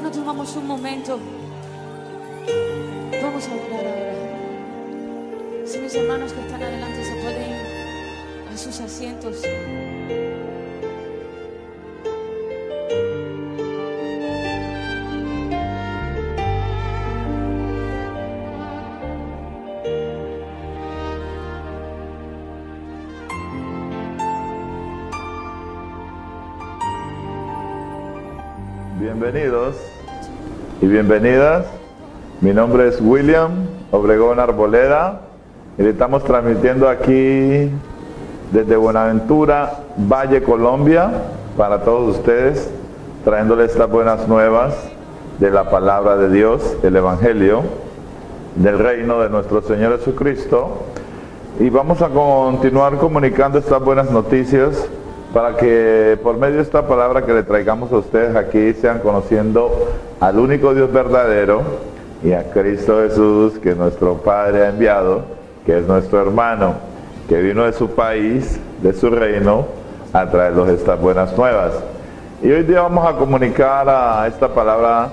no tomamos un momento? Vamos a orar ahora. Si mis hermanos que están adelante se pueden ir a sus asientos. Bienvenidos y bienvenidas. Mi nombre es William Obregón Arboleda y le estamos transmitiendo aquí desde Buenaventura, Valle, Colombia, para todos ustedes, trayéndoles estas buenas nuevas de la palabra de Dios, el Evangelio, del reino de nuestro Señor Jesucristo. Y vamos a continuar comunicando estas buenas noticias para que por medio de esta palabra que le traigamos a ustedes aquí sean conociendo al único Dios verdadero y a Cristo Jesús, que nuestro Padre ha enviado, que es nuestro hermano, que vino de su país, de su reino, a traernos estas buenas nuevas. Y hoy día vamos a comunicar a esta palabra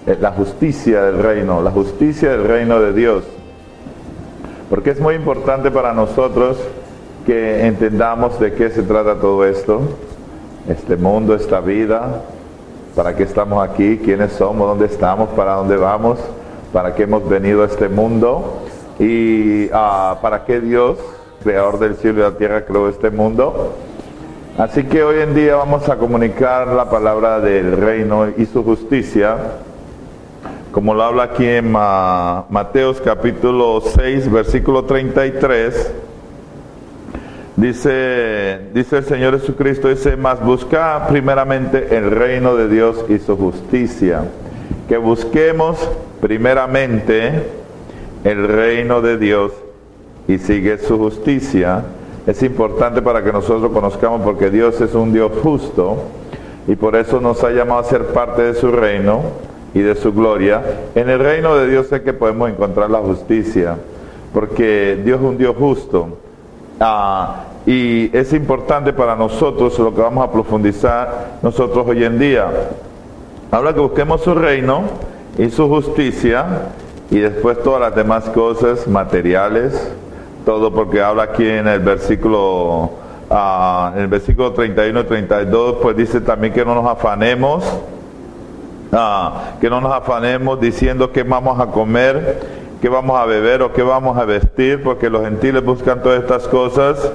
la justicia del reino, la justicia del reino de Dios, porque es muy importante para nosotros que entendamos de qué se trata todo esto, este mundo, esta vida, para qué estamos aquí, quiénes somos, dónde estamos, para dónde vamos, para qué hemos venido a este mundo y para qué Dios, creador del cielo y de la tierra, creó este mundo. Así que hoy en día vamos a comunicar la palabra del reino y su justicia, como lo habla aquí en Mateos capítulo 6, versículo 33. Dice el Señor Jesucristo, dice: mas busca primeramente el reino de Dios y su justicia. Que busquemos primeramente el reino de Dios y sigue su justicia. Es importante para que nosotros conozcamos, porque Dios es un Dios justo y por eso nos ha llamado a ser parte de su reino y de su gloria. En el reino de Dios es que podemos encontrar la justicia, porque Dios es un Dios justo. Y es importante para nosotros lo que vamos a profundizar nosotros hoy en día. Habla que busquemos su reino y su justicia y después todas las demás cosas materiales, todo, porque habla aquí en el versículo 31 y 32, pues dice también que no nos afanemos, diciendo qué vamos a comer, qué vamos a beber o qué vamos a vestir, porque los gentiles buscan todas estas cosas,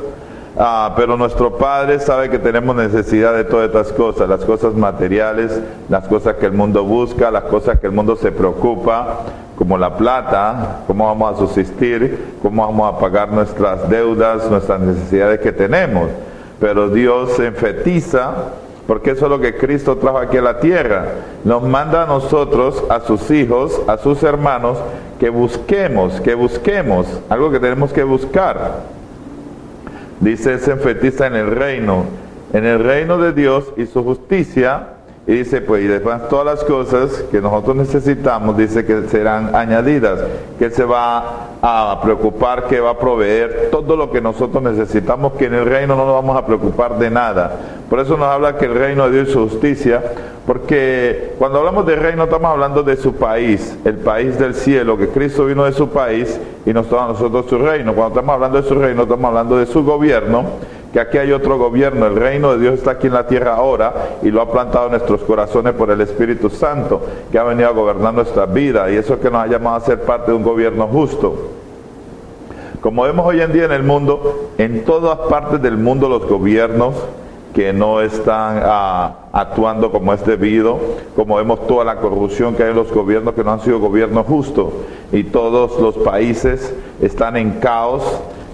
pero nuestro Padre sabe que tenemos necesidad de todas estas cosas, las cosas materiales, las cosas que el mundo busca, las cosas que el mundo se preocupa, como la plata, cómo vamos a subsistir, cómo vamos a pagar nuestras deudas, nuestras necesidades que tenemos. Pero Dios se enfatiza, porque eso es lo que Cristo trajo aquí a la tierra. Nos manda a nosotros, a sus hijos, a sus hermanos, que busquemos, algo que tenemos que buscar. Dice, se enfatiza en el reino de Dios y su justicia, y dice, pues, y después todas las cosas que nosotros necesitamos, dice que serán añadidas, que Él se va a preocupar, que va a proveer todo lo que nosotros necesitamos, que en el reino no nos vamos a preocupar de nada. Por eso nos habla que el reino de Dios y su justicia, porque cuando hablamos de reino estamos hablando de su país, el país del cielo, que Cristo vino de su país y nos toma a nosotros su reino. Cuando estamos hablando de su reino, estamos hablando de su gobierno, que aquí hay otro gobierno. El reino de Dios está aquí en la tierra ahora y lo ha plantado en nuestros corazones por el Espíritu Santo, que ha venido a gobernar nuestra vida, y eso es que nos ha llamado a ser parte de un gobierno justo. Como vemos hoy en día en el mundo, en todas partes del mundo los gobiernos que no están actuando como es debido, como vemos toda la corrupción que hay en los gobiernos que no han sido gobiernos justos, y todos los países están en caos,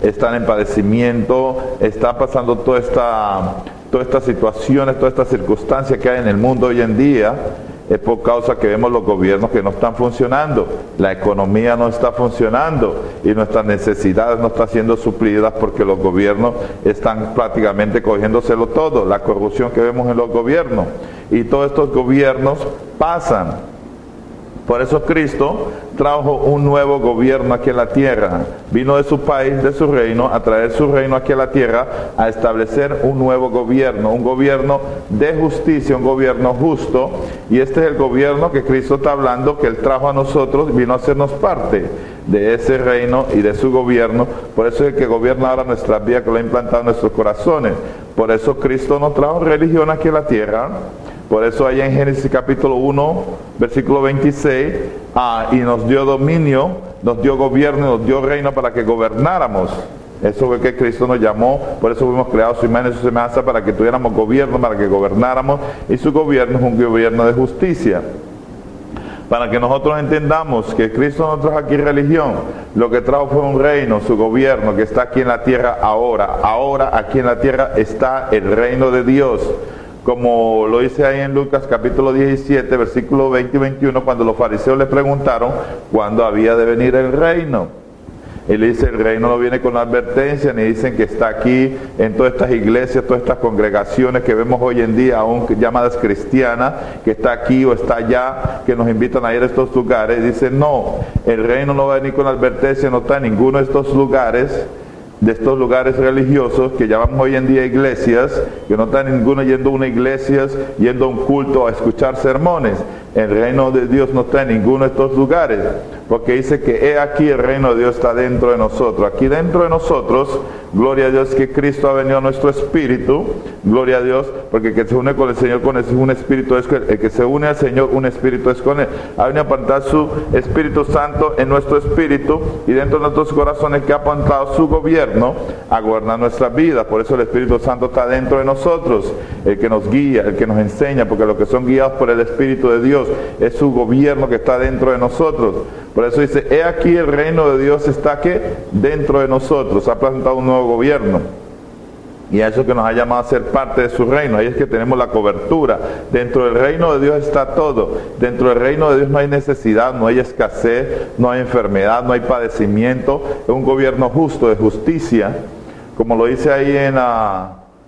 están en padecimiento, está pasando todas estas situaciones, todas estas circunstancias que hay en el mundo hoy en día. Es por causa que vemos los gobiernos que no están funcionando, la economía no está funcionando y nuestras necesidades no están siendo suplidas porque los gobiernos están prácticamente cogiéndoselo todo, la corrupción que vemos en los gobiernos. Y todos estos gobiernos pasan, Por eso Cristo trajo un nuevo gobierno aquí en la tierra. Vino de su país, de su reino, a traer su reino aquí a la tierra, a establecer un nuevo gobierno, un gobierno de justicia, un gobierno justo. Y este es el gobierno que Cristo está hablando, que Él trajo a nosotros, vino a hacernos parte de ese reino y de su gobierno. Por eso es el que gobierna ahora nuestras vidas, que lo ha implantado en nuestros corazones. Por eso Cristo no trajo religión aquí en la tierra. Por eso allá en Génesis capítulo 1, versículo 26, y nos dio dominio, nos dio gobierno, nos dio reino para que gobernáramos. Eso fue que Cristo nos llamó, por eso fuimos creados su imagen y su semejanza, para que tuviéramos gobierno, para que gobernáramos, y su gobierno es un gobierno de justicia. Para que nosotros entendamos que Cristo no trajo aquí religión, lo que trajo fue un reino, su gobierno, que está aquí en la tierra ahora. Ahora aquí en la tierra está el reino de Dios. Como lo dice ahí en Lucas capítulo 17, versículo 20 y 21, cuando los fariseos le preguntaron cuándo había de venir el reino. Él dice, el reino no viene con advertencia, ni dicen que está aquí en todas estas iglesias, todas estas congregaciones que vemos hoy en día, aún llamadas cristianas, que está aquí o está allá, que nos invitan a ir a estos lugares. Dice, no, el reino no va a venir con advertencia, no está en ninguno de estos lugares religiosos que llamamos hoy en día iglesias, que no está ninguno yendo a una iglesia, yendo a un culto a escuchar sermones. El reino de Dios no está en ninguno de estos lugares, porque dice que he aquí el reino de Dios está dentro de nosotros. Aquí dentro de nosotros, gloria a Dios que Cristo ha venido a nuestro espíritu, gloria a Dios, porque el que se une con el Señor, con un espíritu es con él. El que se une al Señor, un espíritu es con él. Ha venido a plantar su Espíritu Santo en nuestro espíritu y dentro de nuestros corazones, que ha plantado su gobierno a gobernar nuestras vidas. Por eso el Espíritu Santo está dentro de nosotros, el que nos guía, el que nos enseña, porque los que son guiados por el Espíritu de Dios es su gobierno que está dentro de nosotros. Por eso dice, he aquí el reino de Dios está aquí dentro de nosotros, ha plantado un nuevo gobierno. Y a eso que nos ha llamado a ser parte de su reino. Ahí es que tenemos la cobertura. Dentro del reino de Dios está todo. Dentro del reino de Dios no hay necesidad, no hay escasez, no hay enfermedad, no hay padecimiento. Es un gobierno justo, de justicia. Como lo dice ahí en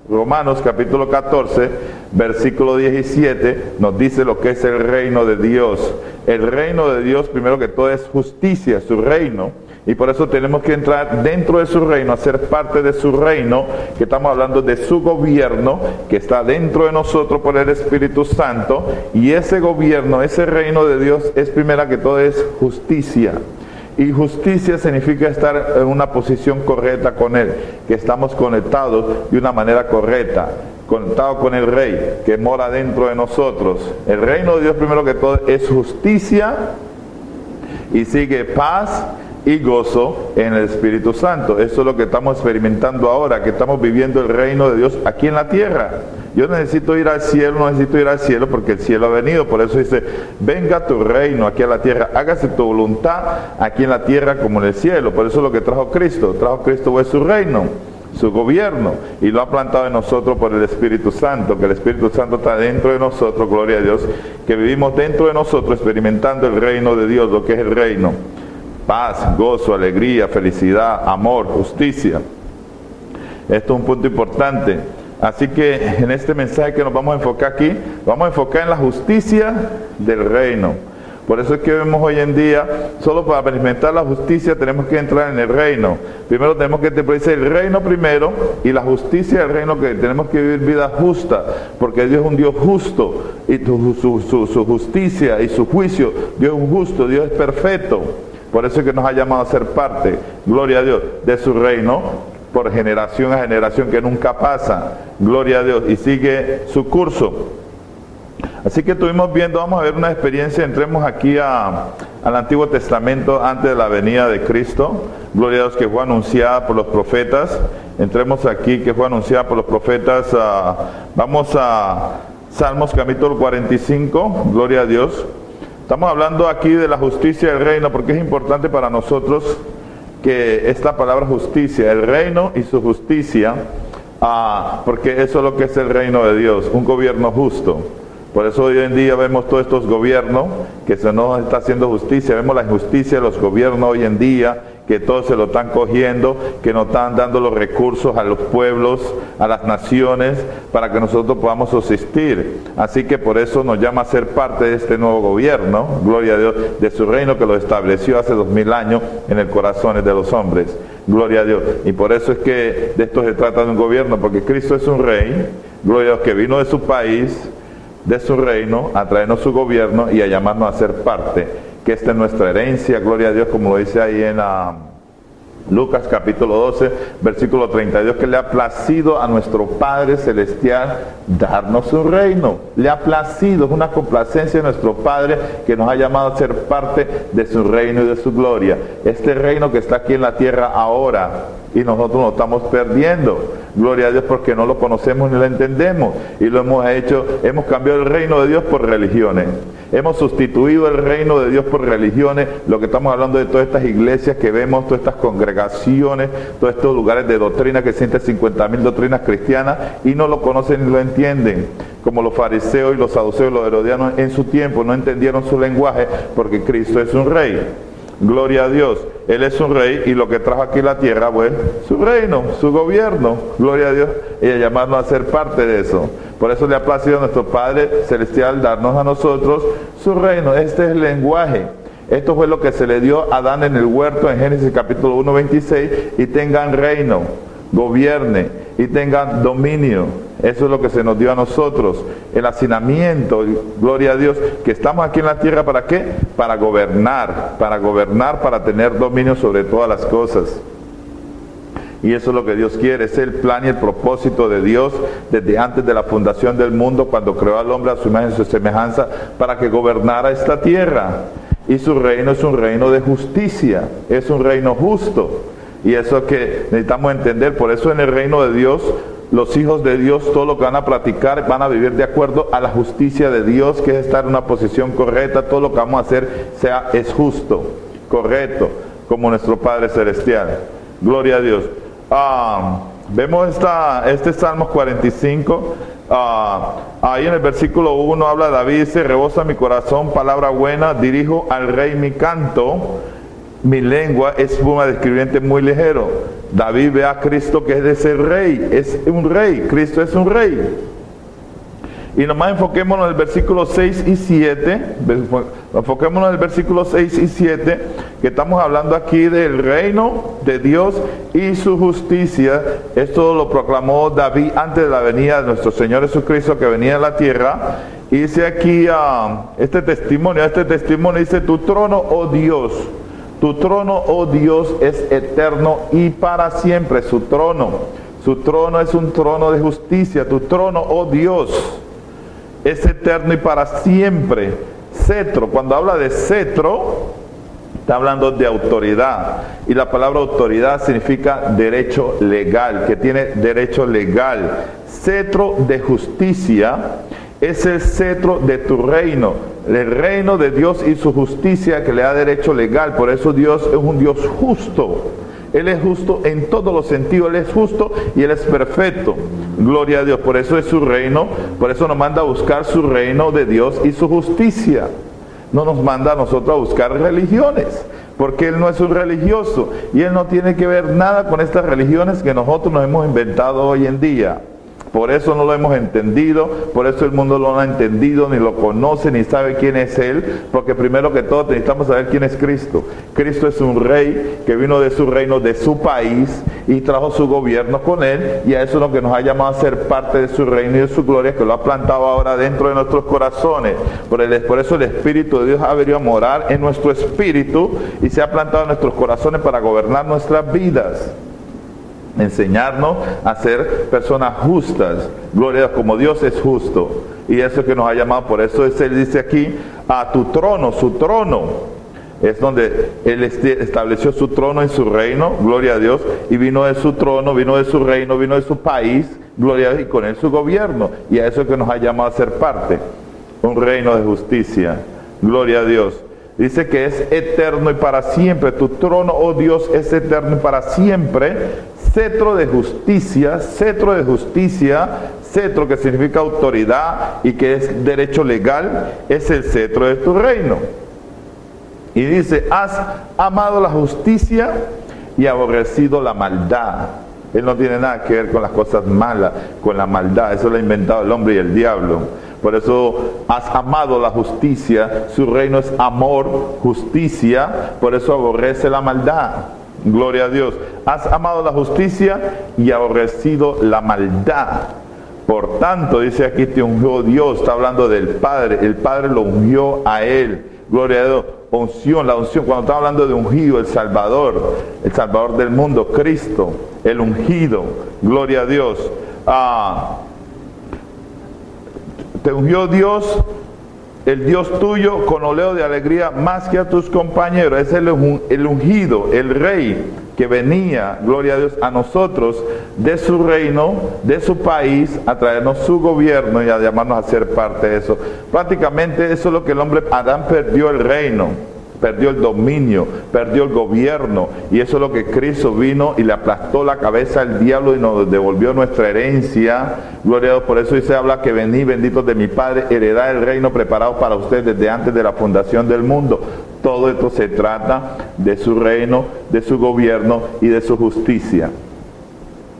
Romanos capítulo 14, versículo 17, nos dice lo que es el reino de Dios. El reino de Dios, primero que todo, es justicia, su reino. Y por eso tenemos que entrar dentro de su reino, a ser parte de su reino, que estamos hablando de su gobierno, que está dentro de nosotros por el Espíritu Santo. Y ese gobierno, ese reino de Dios, es primero que todo es justicia. Y justicia significa estar en una posición correcta con Él, que estamos conectados de una manera correcta, conectados con el Rey, que mora dentro de nosotros. El reino de Dios, primero que todo, es justicia, y sigue paz y gozo en el Espíritu Santo. Eso es lo que estamos experimentando ahora, que estamos viviendo el reino de Dios aquí en la tierra. Yo necesito ir al cielo porque el cielo ha venido. Por eso dice, venga tu reino aquí a la tierra, hágase tu voluntad aquí en la tierra como en el cielo. Por eso es lo que trajo Cristo fue su reino, su gobierno, y lo ha plantado en nosotros por el Espíritu Santo, que el Espíritu Santo está dentro de nosotros, gloria a Dios, que vivimos dentro de nosotros experimentando el reino de Dios, lo que es el reino. Paz, gozo, alegría, felicidad, amor, justicia. Esto es un punto importante. Así que en este mensaje que nos vamos a enfocar aquí, vamos a enfocar en la justicia del reino. Por eso es que vemos hoy en día, solo para experimentar la justicia tenemos que entrar en el reino. Primero tenemos que entender el reino primero, y la justicia del reino, que tenemos que vivir vida justa, porque Dios es un Dios justo, y su justicia y su juicio, Dios es un justo, Dios es perfecto. Por eso es que nos ha llamado a ser parte, gloria a Dios, de su reino, por generación a generación, que nunca pasa, gloria a Dios, y sigue su curso. Así que estuvimos viendo, vamos a ver una experiencia, entremos aquí al Antiguo Testamento antes de la venida de Cristo, gloria a Dios, que fue anunciada por los profetas. Entremos aquí, que fue anunciada por los profetas. Vamos a Salmos capítulo 45, gloria a Dios. Estamos hablando aquí de la justicia del reino, porque es importante para nosotros que esta palabra justicia, el reino y su justicia, porque eso es lo que es el reino de Dios, un gobierno justo. Por eso hoy en día vemos todos estos gobiernos que se nos está haciendo justicia, vemos la injusticia de los gobiernos hoy en día, que todos se lo están cogiendo, que nos están dando los recursos a los pueblos, a las naciones, para que nosotros podamos subsistir. Así que por eso nos llama a ser parte de este nuevo gobierno, gloria a Dios, de su reino que lo estableció hace 2000 años en el corazón de los hombres. Gloria a Dios. Y por eso es que de esto se trata de un gobierno, porque Cristo es un rey, gloria a Dios, que vino de su país, de su reino, a traernos su gobierno y a llamarnos a ser parte, que esta es nuestra herencia, gloria a Dios, como lo dice ahí en Lucas capítulo 12, versículo 32, que le ha placido a nuestro Padre Celestial darnos su reino. Le ha placido, es una complacencia de nuestro Padre que nos ha llamado a ser parte de su reino y de su gloria. Este reino que está aquí en la tierra ahora, y nosotros lo estamos perdiendo. Gloria a Dios, porque no lo conocemos ni lo entendemos. Y lo hemos hecho, hemos cambiado el reino de Dios por religiones. Hemos sustituido el reino de Dios por religiones. Lo que estamos hablando de todas estas iglesias que vemos, todas estas congregaciones, todos estos lugares de doctrina que sienten 50,000 doctrinas cristianas y no lo conocen ni lo entienden. Como los fariseos y los saduceos y los herodianos en su tiempo no entendieron su lenguaje, porque Cristo es un rey. Gloria a Dios, Él es un rey y lo que trajo aquí la tierra fue su reino, su gobierno, gloria a Dios, y a llamarnos a ser parte de eso. Por eso le ha placido a nuestro Padre Celestial darnos a nosotros su reino. Este es el lenguaje. Esto fue lo que se le dio a Adán en el huerto en Génesis capítulo 1, 26, y tengan reino, gobierne y tengan dominio. Eso es lo que se nos dio a nosotros, el hacinamiento, gloria a Dios, que estamos aquí en la tierra, ¿para qué? Para gobernar, para tener dominio sobre todas las cosas. Y eso es lo que Dios quiere, es el plan y el propósito de Dios desde antes de la fundación del mundo, cuando creó al hombre a su imagen y su semejanza, para que gobernara esta tierra. Y su reino es un reino de justicia, es un reino justo. Y eso es que necesitamos entender. Por eso en el reino de Dios, los hijos de Dios, todo lo que van a practicar, van a vivir de acuerdo a la justicia de Dios, que es estar en una posición correcta. Todo lo que vamos a hacer es justo, correcto, como nuestro Padre Celestial. Gloria a Dios. Vemos este Salmos 45, ahí en el versículo 1 habla David, dice: rebosa mi corazón palabra buena, dirijo al rey mi canto, mi lengua es pluma de escribiente muy ligero. David ve a Cristo, que es de ser rey, es un rey, Cristo es un rey. Y nomás enfoquémonos en el versículo 6 y 7, enfoquémonos en el versículo 6 y 7, que estamos hablando aquí del reino de Dios y su justicia. Esto lo proclamó David antes de la venida de nuestro Señor Jesucristo, que venía a la tierra. Y dice aquí este testimonio dice: tu trono, oh Dios, es eterno y para siempre. Su trono es un trono de justicia. Tu trono, oh Dios, es eterno y para siempre. Cetro, cuando habla de cetro, está hablando de autoridad. Y la palabra autoridad significa derecho legal, que tiene derecho legal. Cetro de justicia es el cetro de tu reino, el reino de Dios y su justicia, que le da derecho legal. Por eso Dios es un Dios justo. Él es justo en todos los sentidos, Él es justo y Él es perfecto. Gloria a Dios, por eso es su reino, por eso nos manda a buscar su reino de Dios y su justicia. No nos manda a nosotros a buscar religiones, porque Él no es un religioso y Él no tiene que ver nada con estas religiones que nosotros nos hemos inventado hoy en día. Por eso no lo hemos entendido, por eso el mundo no lo ha entendido, ni lo conoce, ni sabe quién es Él, porque primero que todo necesitamos saber quién es Cristo. Cristo es un rey que vino de su reino, de su país, y trajo su gobierno con Él, y a eso es lo que nos ha llamado a ser parte de su reino y de su gloria, que lo ha plantado ahora dentro de nuestros corazones. Por eso el Espíritu de Dios ha venido a morar en nuestro espíritu, y se ha plantado en nuestros corazones para gobernar nuestras vidas. Enseñarnos a ser personas justas, gloria a Dios, como Dios es justo, y eso es que nos ha llamado. Por eso Él dice aquí: a tu trono, su trono es donde Él estableció su trono en su reino, gloria a Dios, y vino de su trono, vino de su reino, vino de su país, gloria a Dios, y con Él su gobierno, y a eso es que nos ha llamado a ser parte, un reino de justicia, gloria a Dios. Dice que es eterno y para siempre. Tu trono, oh Dios, es eterno y para siempre. cetro de justicia, cetro que significa autoridad y que es derecho legal, es el cetro de tu reino. Y dice, has amado la justicia y aborrecido la maldad. Él no tiene nada que ver con las cosas malas, con la maldad. Eso lo ha inventado el hombre y el diablo. Por eso has amado la justicia. Su reino es amor, justicia. Por eso aborrece la maldad. Gloria a Dios. Has amado la justicia y aborrecido la maldad. Por tanto, dice aquí, te ungió Dios. Está hablando del Padre. El Padre lo ungió a él. Gloria a Dios. Unción, la unción, cuando está hablando de ungido, el Salvador del mundo, Cristo, el ungido, gloria a Dios. Te ungió Dios, el Dios tuyo, con oleo de alegría más que a tus compañeros. Es el ungido, el rey que venía, gloria a Dios, a nosotros de su reino, de su país, a traernos su gobierno y a llamarnos a ser parte de eso. Prácticamente eso es lo que el hombre, Adán perdió el reino, perdió el dominio, perdió el gobierno, y eso es lo que Cristo vino y le aplastó la cabeza al diablo y nos devolvió nuestra herencia. Gloria a Dios. Por eso dice, habla que vení, benditos de mi Padre, heredad el reino preparado para ustedes desde antes de la fundación del mundo. Todo esto se trata de su reino, de su gobierno y de su justicia.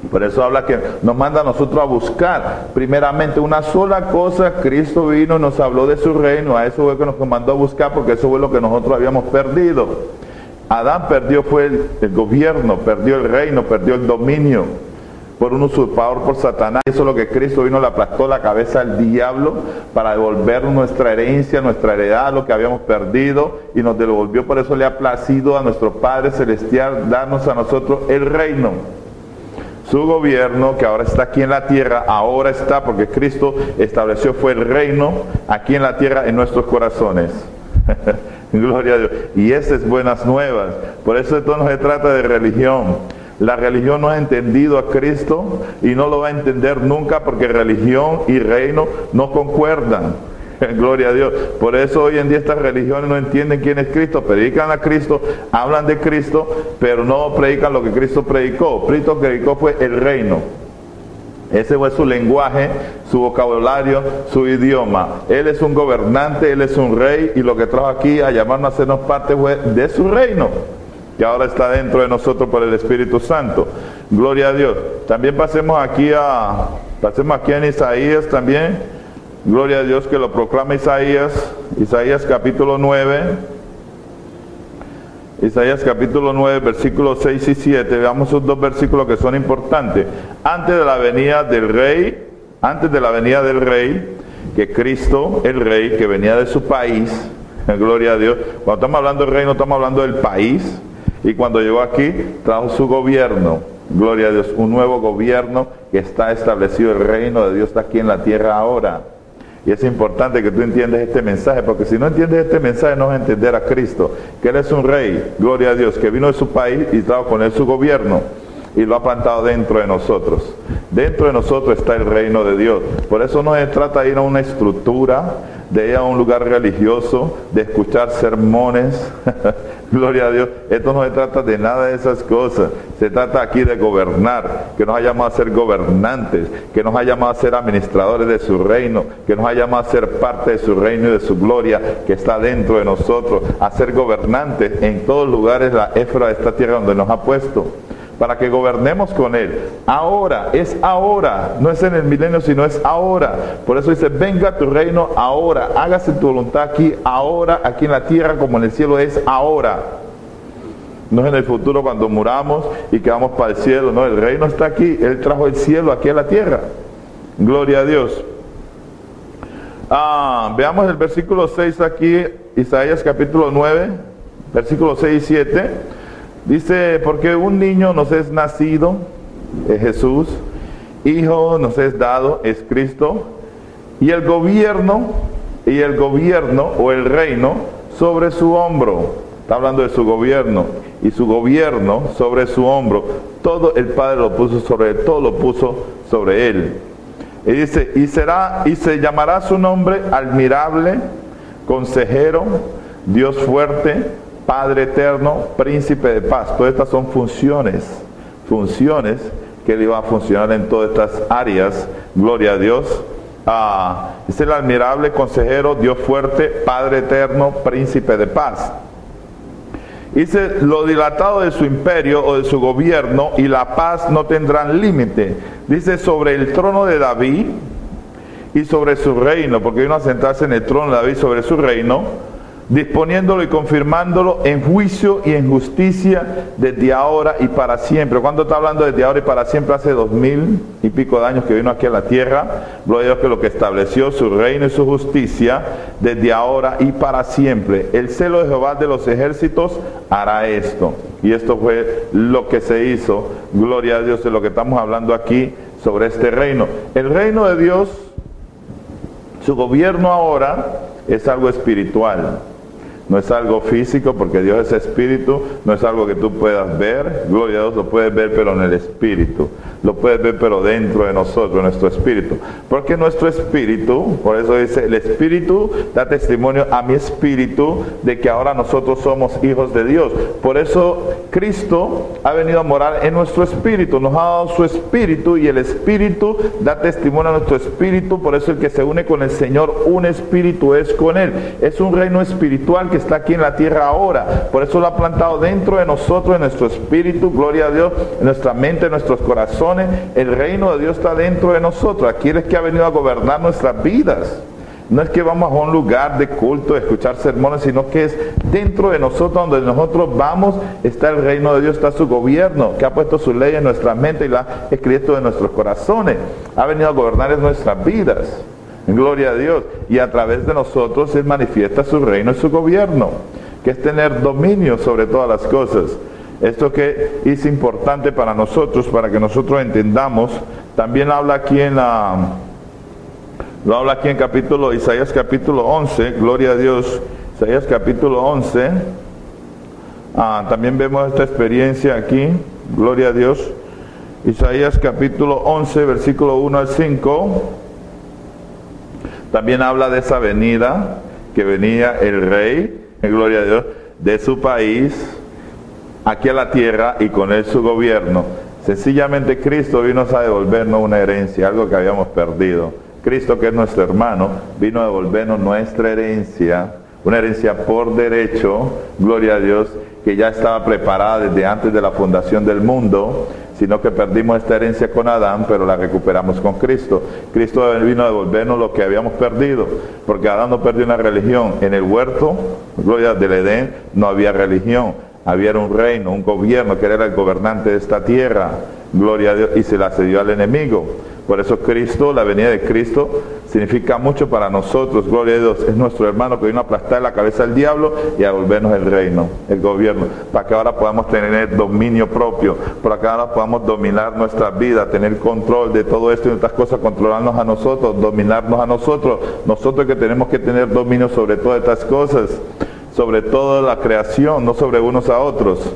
Por eso habla que nos manda a nosotros a buscar primeramente una sola cosa. Cristo vino y nos habló de su reino. A eso fue que nos mandó a buscar, porque eso fue lo que nosotros habíamos perdido. Adán perdió fue el gobierno, perdió el reino, perdió el dominio por un usurpador, por Satanás. Eso es lo que Cristo vino, le aplastó la cabeza al diablo para devolver nuestra herencia, nuestra heredad, lo que habíamos perdido, y nos devolvió. Por eso le ha placido a nuestro Padre Celestial darnos a nosotros el reino. Su gobierno, que ahora está aquí en la tierra, ahora está, porque Cristo estableció, fue el reino aquí en la tierra, en nuestros corazones. Gloria a Dios. Y esas es buenas nuevas. Por eso esto no se trata de religión. La religión no ha entendido a Cristo y no lo va a entender nunca, porque religión y reino no concuerdan. Gloria a Dios. Por eso hoy en día estas religiones no entienden quién es Cristo. Predican a Cristo, hablan de Cristo, pero no predican lo que Cristo predicó. Cristo predicó fue el reino. Ese fue su lenguaje, su vocabulario, su idioma. Él es un gobernante, Él es un rey, y lo que trajo aquí a llamarnos a hacernos parte fue de su reino, que ahora está dentro de nosotros por el Espíritu Santo. Gloria a Dios. También pasemos aquí en Isaías también. Gloria a Dios, que lo proclama Isaías capítulo 9. Isaías capítulo 9, versículos 6 y 7. Veamos esos dos versículos que son importantes. Antes de la venida del rey, que Cristo, el rey, que venía de su país, gloria a Dios. Cuando estamos hablando del reino, estamos hablando del país. Y cuando llegó aquí, trajo su gobierno. Gloria a Dios, un nuevo gobierno que está establecido. El reino de Dios está aquí en la tierra ahora. Y es importante que tú entiendas este mensaje, porque si no entiendes este mensaje no vas a entender a Cristo, que Él es un rey, gloria a Dios, que vino de su país y trajo con Él su gobierno y lo ha plantado dentro de nosotros. Dentro de nosotros está el reino de Dios. Por eso no se trata de ir a una estructura, de ir a un lugar religioso, de escuchar sermones. Gloria a Dios. Esto no se trata de nada de esas cosas. Se trata aquí de gobernar, que nos ha llamado a ser gobernantes, que nos ha llamado a ser administradores de su reino, que nos ha llamado a ser parte de su reino y de su gloria que está dentro de nosotros, a ser gobernantes en todos lugares, la éfra de esta tierra donde nos ha puesto, para que gobernemos con Él. Ahora, no es en el milenio, sino es ahora. Por eso dice, venga tu reino ahora, hágase tu voluntad aquí, ahora, aquí en la tierra como en el cielo es ahora. No es en el futuro cuando muramos y que vamos para el cielo, no, el reino está aquí, Él trajo el cielo aquí a la tierra. Gloria a Dios. Veamos el versículo 6 aquí, Isaías capítulo 9, versículos 6 y 7. Dice, porque un niño nos es nacido, es Jesús, hijo nos es dado, es Cristo, y el gobierno o el reino sobre su hombro. Está hablando de su gobierno, y su gobierno sobre su hombro. Todo el Padre lo puso sobre él, todo lo puso sobre él. Y dice, y se llamará su nombre admirable, consejero, Dios fuerte, Padre eterno, príncipe de paz. Todas estas son funciones funciones, que Él iba a funcionar en todas estas áreas. Gloria a Dios. Es el admirable consejero, Dios fuerte, Padre eterno, príncipe de paz. Dice, lo dilatado de su imperio o de su gobierno y la paz no tendrán límite. Dice, sobre el trono de David y sobre su reino, porque vino a sentarse en el trono de David sobre su reino, disponiéndolo y confirmándolo en juicio y en justicia desde ahora y para siempre. Cuando está hablando desde ahora y para siempre, hace 2000 y pico de años que vino aquí a la tierra. Gloria a Dios, que lo que estableció su reino y su justicia desde ahora y para siempre. El celo de Jehová de los ejércitos hará esto. Y esto fue lo que se hizo. Gloria a Dios, de lo que estamos hablando aquí sobre este reino. El reino de Dios, su gobierno ahora es algo espiritual. No es algo físico, porque Dios es espíritu, no es algo que tú puedas ver. Gloria a Dios, lo puedes ver pero en el espíritu. Lo puedes ver pero dentro de nosotros, en nuestro espíritu. Porque nuestro espíritu, por eso dice, el espíritu da testimonio a mi espíritu de que ahora nosotros somos hijos de Dios. Por eso Cristo ha venido a morar en nuestro espíritu, nos ha dado su espíritu y el espíritu da testimonio a nuestro espíritu. Por eso el que se une con el Señor, un espíritu es con Él. Es un reino espiritual que está aquí en la tierra ahora. Por eso lo ha plantado dentro de nosotros, en nuestro espíritu, gloria a Dios, en nuestra mente, en nuestros corazones. El reino de Dios está dentro de nosotros. Aquí es que ha venido a gobernar nuestras vidas. No es que vamos a un lugar de culto, de escuchar sermones, sino que es dentro de nosotros, donde nosotros vamos, está el reino de Dios, está su gobierno, que ha puesto su ley en nuestra mente y la ha escrito en nuestros corazones. Ha venido a gobernar en nuestras vidas. Gloria a Dios. Y a través de nosotros Él manifiesta su reino y su gobierno, que es tener dominio sobre todas las cosas. Esto que es importante para nosotros, para que nosotros entendamos. También habla aquí lo habla aquí en Isaías capítulo 11, gloria a Dios, Isaías capítulo 11. También vemos esta experiencia aquí, gloria a Dios. Isaías capítulo 11, versículo 1 al 5. También habla de esa venida, que venía el rey, gloria a Dios, de su país, aquí a la tierra, y con él su gobierno. Sencillamente Cristo vino a devolvernos una herencia, algo que habíamos perdido. Cristo, que es nuestro hermano, vino a devolvernos nuestra herencia, una herencia por derecho, gloria a Dios, que ya estaba preparada desde antes de la fundación del mundo, sino que perdimos esta herencia con Adán, pero la recuperamos con Cristo. Cristo vino a devolvernos lo que habíamos perdido, porque Adán no perdió una religión. En el huerto, gloria del Edén, no había religión, había un reino, un gobierno, que era el gobernante de esta tierra, gloria a Dios, y se la cedió al enemigo. Por eso Cristo, la venida de Cristo, significa mucho para nosotros, gloria a Dios. Es nuestro hermano que vino a aplastar la cabeza al diablo y a devolvernos el reino, el gobierno, para que ahora podamos tener dominio propio, para que ahora podamos dominar nuestra vida, tener control de todo esto y otras cosas, controlarnos a nosotros, dominarnos a nosotros. Nosotros que tenemos que tener dominio sobre todas estas cosas, sobre toda la creación, no sobre unos a otros.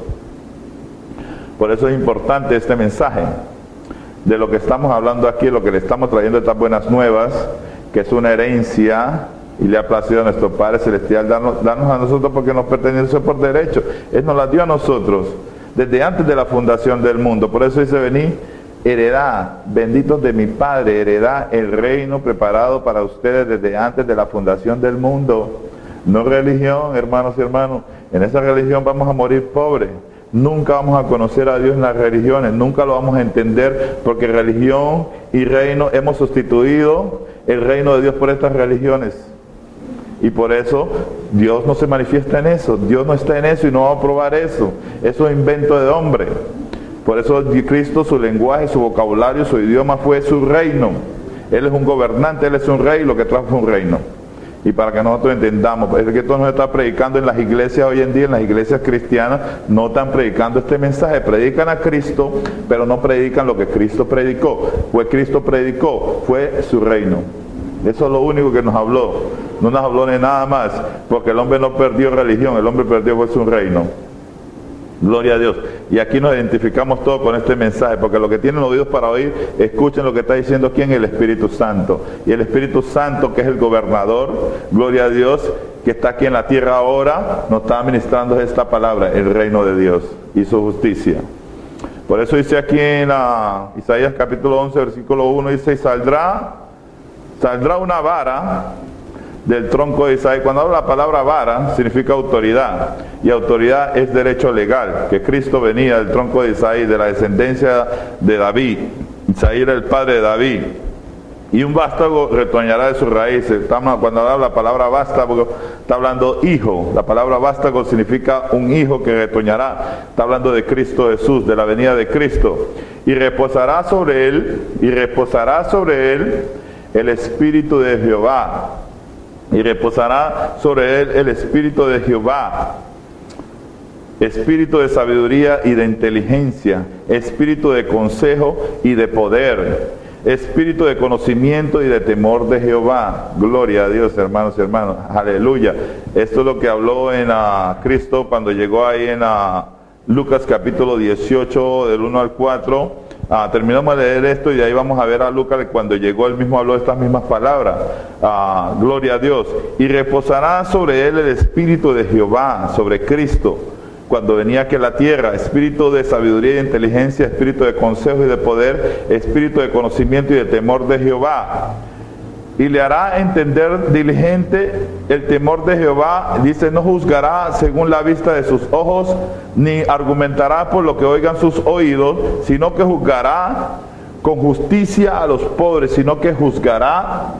Por eso es importante este mensaje. De lo que estamos hablando aquí, lo que le estamos trayendo estas buenas nuevas, que es una herencia, y le ha placido a nuestro Padre Celestial darnos a nosotros, porque nos pertenece por derecho. Él nos la dio a nosotros desde antes de la fundación del mundo. Por eso dice: venid, heredad, benditos de mi Padre, heredad el reino preparado para ustedes desde antes de la fundación del mundo. No religión, hermanos y hermanos. En esa religión vamos a morir pobres. Nunca vamos a conocer a Dios en las religiones, nunca lo vamos a entender, porque religión y reino, hemos sustituido el reino de Dios por estas religiones. Y por eso Dios no se manifiesta en eso, Dios no está en eso y no va a probar eso. Eso es invento de hombre. Por eso Cristo, su lenguaje, su vocabulario, su idioma fue su reino. Él es un gobernante, Él es un rey, lo que trajo fue un reino. Y para que nosotros entendamos, es que esto nos está predicando en las iglesias hoy en día, en las iglesias cristianas, no están predicando este mensaje, predican a Cristo, pero no predican lo que Cristo predicó. Fue Cristo predicó, fue su reino. Eso es lo único que nos habló, no nos habló de nada más, porque el hombre no perdió religión, el hombre perdió fue su reino. Gloria a Dios. Y aquí nos identificamos todos con este mensaje, porque los que tienen oídos para oír, escuchen lo que está diciendo ¿quién? El Espíritu Santo. Y el Espíritu Santo, que es el gobernador, gloria a Dios, que está aquí en la tierra ahora, nos está administrando esta palabra, el reino de Dios y su justicia. Por eso dice aquí en Isaías capítulo 11, versículo 1, dice, y saldrá una vara del tronco de Isaí. Cuando habla la palabra vara, significa autoridad, y autoridad es derecho legal, que Cristo venía del tronco de Isaí, de la descendencia de David. Isaí era el padre de David, y un vástago retoñará de sus raíces. Cuando habla la palabra vástago, está hablando hijo. La palabra vástago significa un hijo que retoñará. Está hablando de Cristo Jesús, de la venida de Cristo. Y reposará sobre él el Espíritu de Jehová. Y reposará sobre él el Espíritu de Jehová, espíritu de sabiduría y de inteligencia, espíritu de consejo y de poder, espíritu de conocimiento y de temor de Jehová. Gloria a Dios, hermanos y hermanas, aleluya. Esto es lo que habló en Cristo cuando llegó ahí en Lucas capítulo 18, del 1 al 4. Terminamos de leer esto y de ahí vamos a ver a Lucas cuando llegó, él mismo habló estas mismas palabras. Gloria a Dios. Y reposará sobre él el Espíritu de Jehová, sobre Cristo, cuando venía aquí a la tierra, espíritu de sabiduría y de inteligencia, espíritu de consejo y de poder, espíritu de conocimiento y de temor de Jehová. Y le hará entender diligente el temor de Jehová. Dice, no juzgará según la vista de sus ojos, ni argumentará por lo que oigan sus oídos, sino que juzgará con justicia a los pobres, sino que juzgará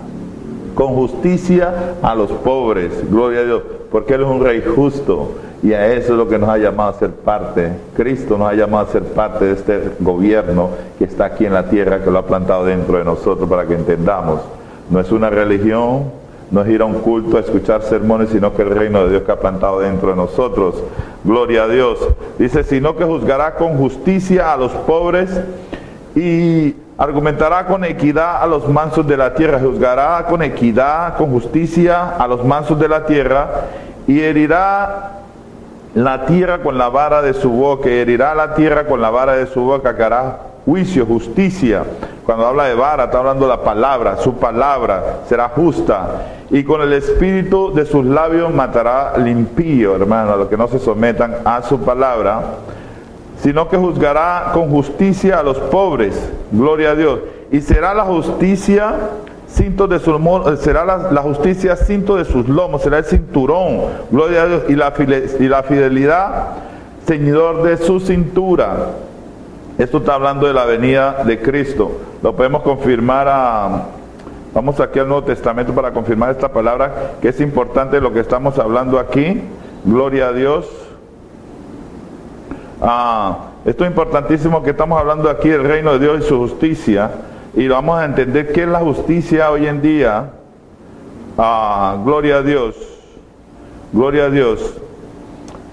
con justicia a los pobres. Gloria a Dios, porque Él es un rey justo, y a eso es lo que nos ha llamado a ser parte. Cristo nos ha llamado a ser parte de este gobierno que está aquí en la tierra, que lo ha plantado dentro de nosotros para que entendamos. No es una religión, no es ir a un culto a escuchar sermones, sino que el reino de Dios que ha plantado dentro de nosotros. Gloria a Dios. Dice, sino que juzgará con justicia a los pobres y argumentará con equidad a los mansos de la tierra. Juzgará con equidad, con justicia a los mansos de la tierra, y herirá la tierra con la vara de su boca. Herirá la tierra con la vara de su boca, que hará juicio, justicia. Cuando habla de vara, está hablando de la palabra. Su palabra será justa. Y con el espíritu de sus labios matará al impío, hermano, a los que no se sometan a su palabra. Sino que juzgará con justicia a los pobres. Gloria a Dios. Y será la justicia cinto de sus lomos, será la justicia cinto de sus lomos, será el cinturón. Gloria a Dios. Y la fidelidad ceñidor de su cintura. Esto está hablando de la venida de Cristo. Lo podemos confirmar vamos aquí al Nuevo Testamento para confirmar esta palabra, que es importante lo que estamos hablando aquí. Gloria a Dios. Esto es importantísimo, que estamos hablando aquí del reino de Dios y su justicia. Y vamos a entender qué es la justicia hoy en día. Gloria a Dios. Gloria a Dios.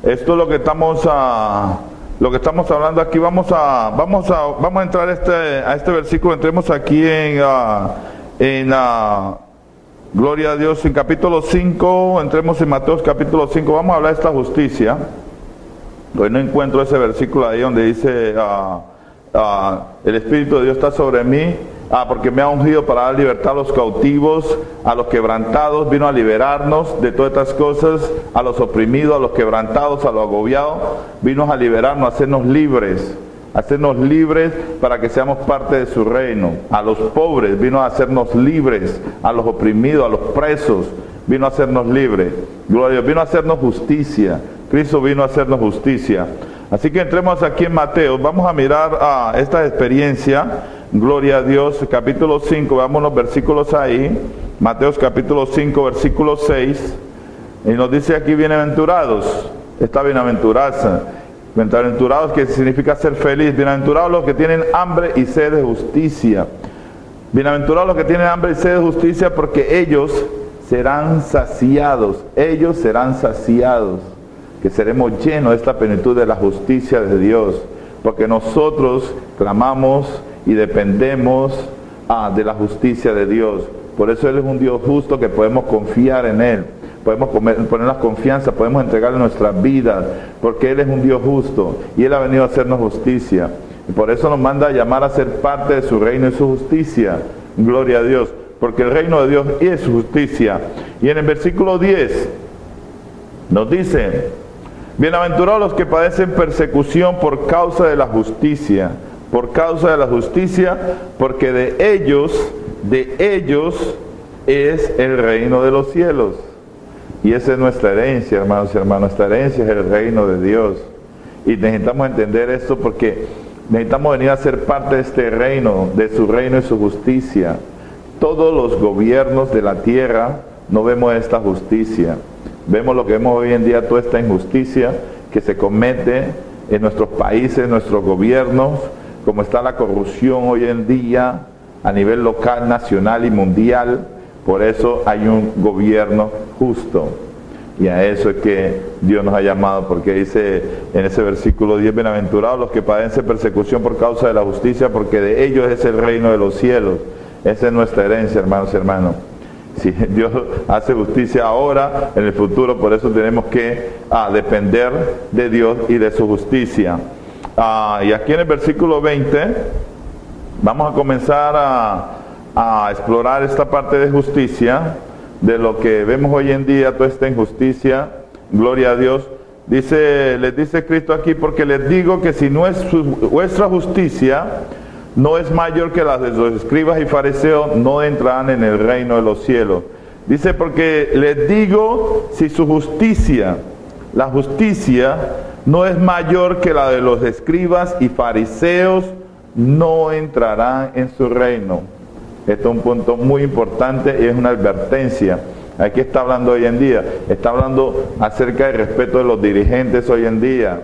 Esto es lo que estamos hablando aquí. Vamos a entrar a este versículo. Entremos aquí gloria a Dios, en capítulo 5. Entremos en Mateo capítulo 5. Vamos a hablar de esta justicia. Hoy no encuentro ese versículo ahí donde dice el Espíritu de Dios está sobre mí, porque me ha ungido para dar libertad a los cautivos, a los quebrantados. Vino a liberarnos de todas estas cosas, a los oprimidos, a los quebrantados, a los agobiados. Vino a liberarnos, a hacernos libres para que seamos parte de su reino. A los pobres vino a hacernos libres, a los oprimidos, a los presos, vino a hacernos libres. Gloria a Dios, vino a hacernos justicia. Cristo vino a hacernos justicia. Así que entremos aquí en Mateo. Vamos a mirar esta experiencia. Gloria a Dios, capítulo 5, veamos los versículos ahí. Mateo capítulo 5, versículo 6. Y nos dice aquí, bienaventurados. Esta bienaventuranza. Bienaventurados, que significa ser feliz. Bienaventurados los que tienen hambre y sed de justicia. Bienaventurados los que tienen hambre y sed de justicia, porque ellos serán saciados. Ellos serán saciados. Que seremos llenos de esta plenitud de la justicia de Dios, porque nosotros clamamos y dependemos de la justicia de Dios. Por eso Él es un Dios justo, que podemos confiar en Él, podemos poner la confianza, podemos entregarle nuestras vidas, porque Él es un Dios justo y Él ha venido a hacernos justicia, y por eso nos manda a llamar a ser parte de su reino y su justicia. Gloria a Dios, porque el reino de Dios es justicia. Y en el versículo 10 nos dice, Bienaventurados los que padecen persecución por causa de la justicia, porque de ellos es el reino de los cielos. Y esa es nuestra herencia, hermanos y hermanas. Nuestra herencia es el reino de Dios. Y necesitamos entender esto porque necesitamos venir a ser parte de este reino, de su reino y su justicia. Todos los gobiernos de la tierra no vemos esta justicia. Vemos lo que vemos hoy en día, toda esta injusticia que se comete en nuestros países, en nuestros gobiernos, como está la corrupción hoy en día a nivel local, nacional y mundial. Por eso hay un gobierno justo. Y a eso es que Dios nos ha llamado, porque dice en ese versículo 10, bienaventurados los que padecen persecución por causa de la justicia, porque de ellos es el reino de los cielos. Esa es nuestra herencia, hermanos y hermanas. Si Dios hace justicia ahora, en el futuro, por eso tenemos que depender de Dios y de su justicia. Y aquí en el versículo 20, vamos a comenzar a explorar esta parte de justicia, de lo que vemos hoy en día, toda esta injusticia. Gloria a Dios. Les dice Cristo aquí, porque les digo que si no es vuestra justicia no es mayor que la de los escribas y fariseos, no entrarán en el reino de los cielos. Dice, porque les digo, si su justicia, la justicia, no es mayor que la de los escribas y fariseos, no entrarán en su reino. Esto es un punto muy importante y es una advertencia. Aquí está hablando hoy en día, está hablando acerca del respeto de los dirigentes hoy en día.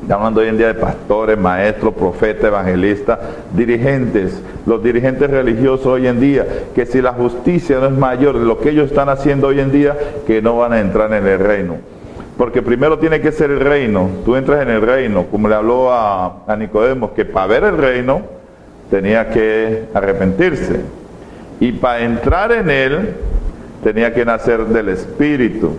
Está hablando hoy en día de pastores, maestros, profetas, evangelistas, dirigentes, los dirigentes religiosos hoy en día, que si la justicia no es mayor de lo que ellos están haciendo hoy en día, que no van a entrar en el reino. Porque primero tiene que ser el reino. Tú entras en el reino, como le habló a Nicodemo, que para ver el reino tenía que arrepentirse. Y para entrar en él tenía que nacer del Espíritu.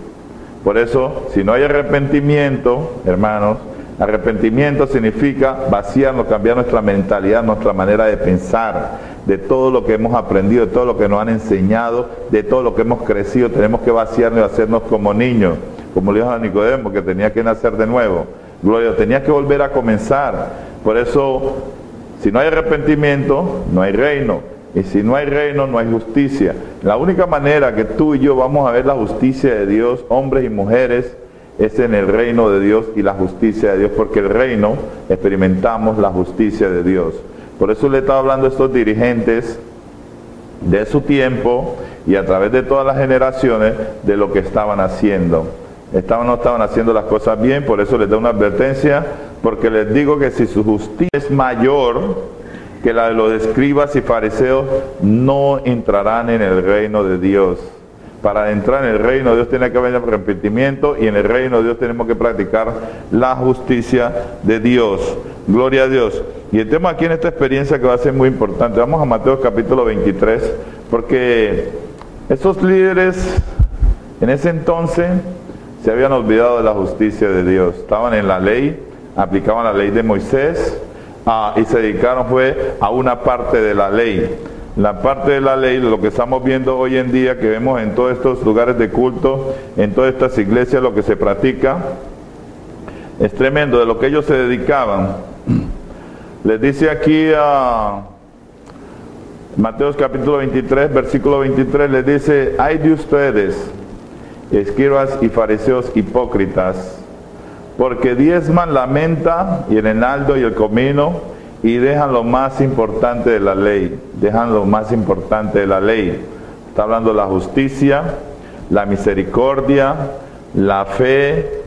Por eso, si no hay arrepentimiento, hermanos, arrepentimiento significa vaciarnos, cambiar nuestra mentalidad, nuestra manera de pensar, de todo lo que hemos aprendido, de todo lo que nos han enseñado, de todo lo que hemos crecido. Tenemos que vaciarnos y hacernos como niños, como le dijo a Nicodemo, que tenía que nacer de nuevo. Gloria, tenía que volver a comenzar. Por eso, si no hay arrepentimiento, no hay reino. Y si no hay reino, no hay justicia. La única manera que tú y yo vamos a ver la justicia de Dios, hombres y mujeres, es en el reino de Dios y la justicia de Dios, porque el reino experimentamos la justicia de Dios. Por eso le estaba hablando a estos dirigentes de su tiempo y a través de todas las generaciones de lo que estaban haciendo. No estaban haciendo las cosas bien, por eso les da una advertencia, porque les digo que si su justicia es mayor que la de los escribas y fariseos, no entrarán en el reino de Dios. Para entrar en el reino de Dios tiene que haber arrepentimiento, y en el reino de Dios tenemos que practicar la justicia de Dios. Gloria a Dios. Y el tema aquí en esta experiencia que va a ser muy importante. Vamos a Mateo capítulo 23, porque esos líderes en ese entonces se habían olvidado de la justicia de Dios. Estaban en la ley, aplicaban la ley de Moisés, y se dedicaron a una parte de la ley. La parte de la ley, lo que estamos viendo hoy en día, que vemos en todos estos lugares de culto, en todas estas iglesias, lo que se practica, es tremendo de lo que ellos se dedicaban. Les dice aquí a Mateo capítulo 23, versículo 23, les dice, ay de ustedes, escribas y fariseos hipócritas, porque diezman la menta y el enaldo y el comino, y dejan lo más importante de la ley. Dejan lo más importante de la ley. Está hablando de la justicia, la misericordia, la fe,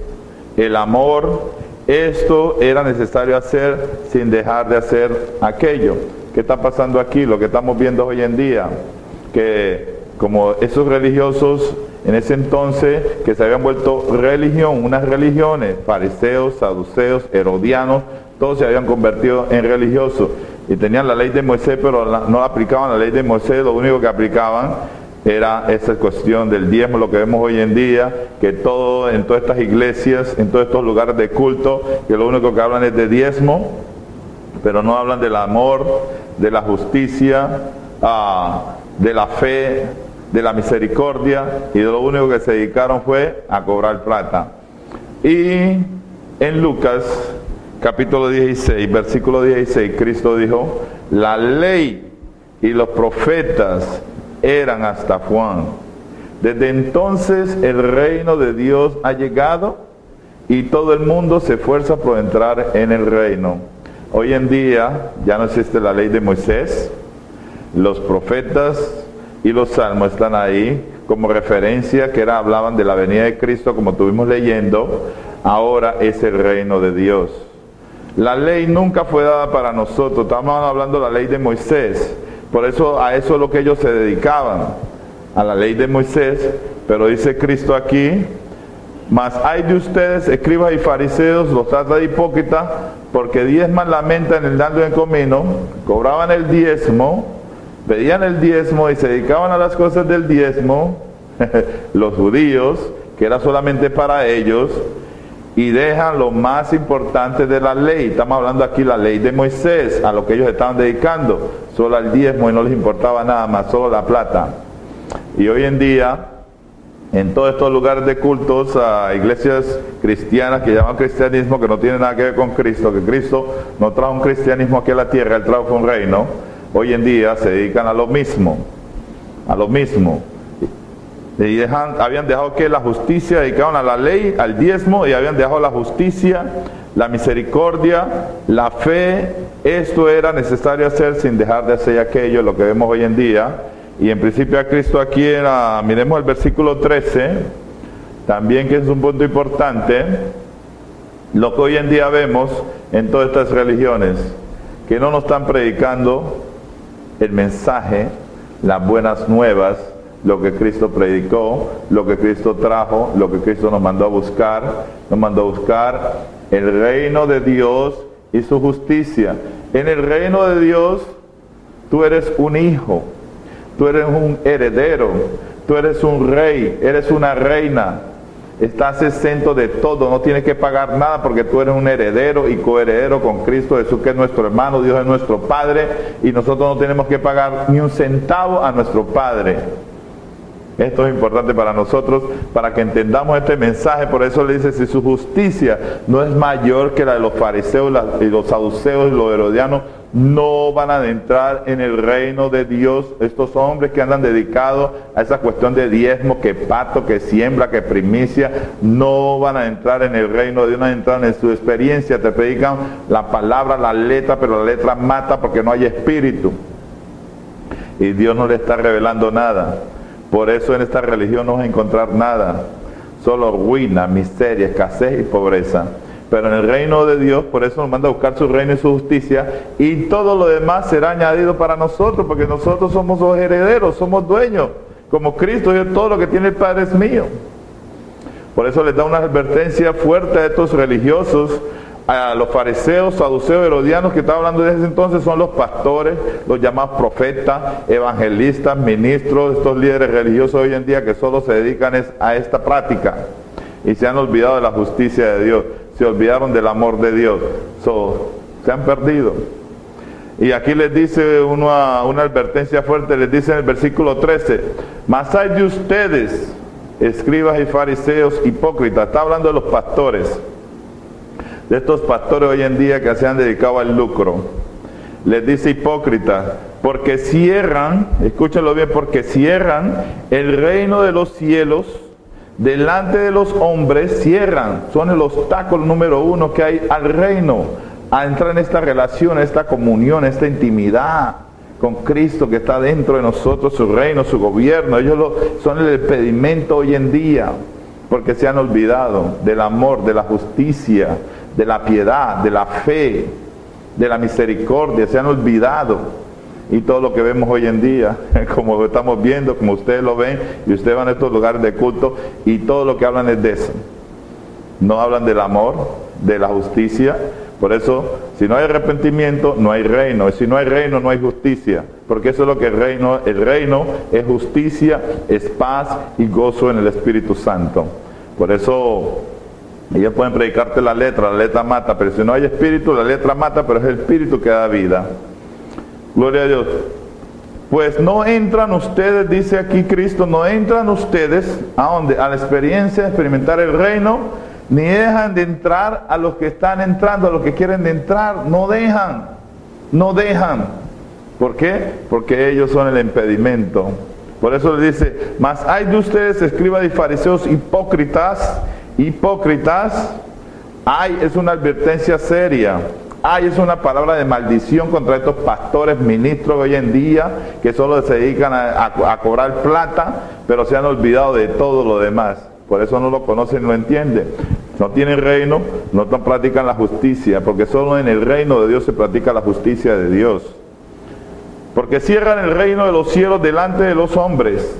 el amor. Esto era necesario hacer sin dejar de hacer aquello. ¿Qué está pasando aquí? Lo que estamos viendo hoy en día, que como esos religiosos en ese entonces, que se habían vuelto religión, unas religiones, fariseos, saduceos, herodianos, todos se habían convertido en religiosos y tenían la ley de Moisés, pero no aplicaban la ley de Moisés. Lo único que aplicaban era esa cuestión del diezmo, lo que vemos hoy en día, que en todas estas iglesias, en todos estos lugares de culto, que lo único que hablan es de diezmo, pero no hablan del amor, de la justicia, de la fe, de la misericordia, y de lo único que se dedicaron fue a cobrar plata. Y en Lucas capítulo 16, versículo 16, Cristo dijo, la ley y los profetas eran hasta Juan. Desde entonces el reino de Dios ha llegado y todo el mundo se esfuerza por entrar en el reino. Hoy en día ya no existe la ley de Moisés, los profetas y los salmos están ahí como referencia, que hablaban de la venida de Cristo, como estuvimos leyendo. Ahora es el reino de Dios. La ley nunca fue dada para nosotros, estamos hablando de la ley de Moisés, por eso a eso es lo que ellos se dedicaban, a la ley de Moisés. Pero dice Cristo aquí, mas hay de ustedes, escribas y fariseos, los trata de hipócritas, porque diezman la menta en el dando y en comino, cobraban el diezmo, pedían el diezmo y se dedicaban a las cosas del diezmo, los judíos, que era solamente para ellos, y dejan lo más importante de la ley. Estamos hablando aquí la ley de Moisés, a lo que ellos estaban dedicando, solo al diezmo, y no les importaba nada más, solo la plata. Y hoy en día, en todos estos lugares de cultos, a iglesias cristianas que llaman cristianismo, que no tienen nada que ver con Cristo, que Cristo no trajo un cristianismo aquí a la tierra, Él trajo un reino. Hoy en día se dedican a lo mismo, y habían dejado que la justicia, dedicaban a la ley, al diezmo, y habían dejado la justicia, la misericordia, la fe. Esto era necesario hacer sin dejar de hacer aquello, lo que vemos hoy en día. Y en principio a Cristo aquí era, miremos el versículo 13, también, que es un punto importante, lo que hoy en día vemos en todas estas religiones, que no nos están predicando el mensaje, las buenas nuevas, lo que Cristo predicó, lo que Cristo trajo, lo que Cristo nos mandó a buscar el reino de Dios y su justicia. En el reino de Dios tú eres un hijo, tú eres un heredero, tú eres un rey, eres una reina, estás exento de todo, no tienes que pagar nada porque tú eres un heredero y coheredero con Cristo Jesús, que es nuestro hermano, Dios es nuestro Padre, y nosotros no tenemos que pagar ni un centavo a nuestro Padre. Esto es importante para nosotros, para que entendamos este mensaje. Por eso le dice, si su justicia no es mayor que la de los fariseos y los saduceos y los herodianos, no van a entrar en el reino de Dios. Estos hombres que andan dedicados a esa cuestión de diezmo, que pacto, que siembra, que primicia, no van a entrar en el reino de Dios, no van a entrar en su experiencia. Te predican la palabra, la letra, pero la letra mata porque no hay espíritu. Y Dios no le está revelando nada. Por eso en esta religión no vas a encontrar nada, solo ruina, miseria, escasez y pobreza. Pero en el reino de Dios, por eso nos manda a buscar su reino y su justicia, y todo lo demás será añadido para nosotros, porque nosotros somos los herederos, somos dueños, como Cristo, y todo lo que tiene el Padre es mío. Por eso les da una advertencia fuerte a estos religiosos, a los fariseos, saduceos, herodianos, que estaba hablando desde ese entonces, son los pastores, los llamados profetas, evangelistas, ministros, estos líderes religiosos hoy en día que solo se dedican a esta práctica y se han olvidado de la justicia de Dios, se olvidaron del amor de Dios, se han perdido. Y aquí les dice una advertencia fuerte, les dice en el versículo 13, mas hay de ustedes, escribas y fariseos hipócritas. Está hablando de los pastores, de estos pastores hoy en día que se han dedicado al lucro. Les dice hipócritas, porque cierran, escúchenlo bien, porque cierran el reino de los cielos delante de los hombres, cierran, son el obstáculo número uno que hay al reino, a entrar en esta relación, esta comunión, esta intimidad con Cristo que está dentro de nosotros, su reino, su gobierno. Ellos son el impedimento hoy en día, porque se han olvidado del amor, de la justicia, de la piedad, de la fe, de la misericordia. Se han olvidado. Y todo lo que vemos hoy en día, como lo estamos viendo, como ustedes lo ven, y ustedes van a estos lugares de culto, y todo lo que hablan es de eso. No hablan del amor, de la justicia. Por eso, si no hay arrepentimiento, no hay reino. Y si no hay reino, no hay justicia. Porque eso es lo que el reino es justicia, es paz y gozo en el Espíritu Santo. Por eso ellos pueden predicarte la letra mata, pero si no hay espíritu, la letra mata, pero es el espíritu que da vida. Gloria a Dios. Pues no entran ustedes, dice aquí Cristo, no entran ustedes, ¿a dónde? A la experiencia de experimentar el reino, Ni dejan de entrar a los que están entrando, a los que quieren entrar. No dejan. No dejan. ¿Por qué? Porque ellos son el impedimento. Por eso le dice, mas hay de ustedes, escribas y fariseos, hipócritas. Ay, es una advertencia seria. Ay, es una palabra de maldición contra estos pastores, ministros hoy en día, que solo se dedican a cobrar plata, pero se han olvidado de todo lo demás. Por eso no lo conocen, no lo entienden. No tienen reino, no practican la justicia, porque solo en el reino de Dios se practica la justicia de Dios. Porque cierran el reino de los cielos delante de los hombres.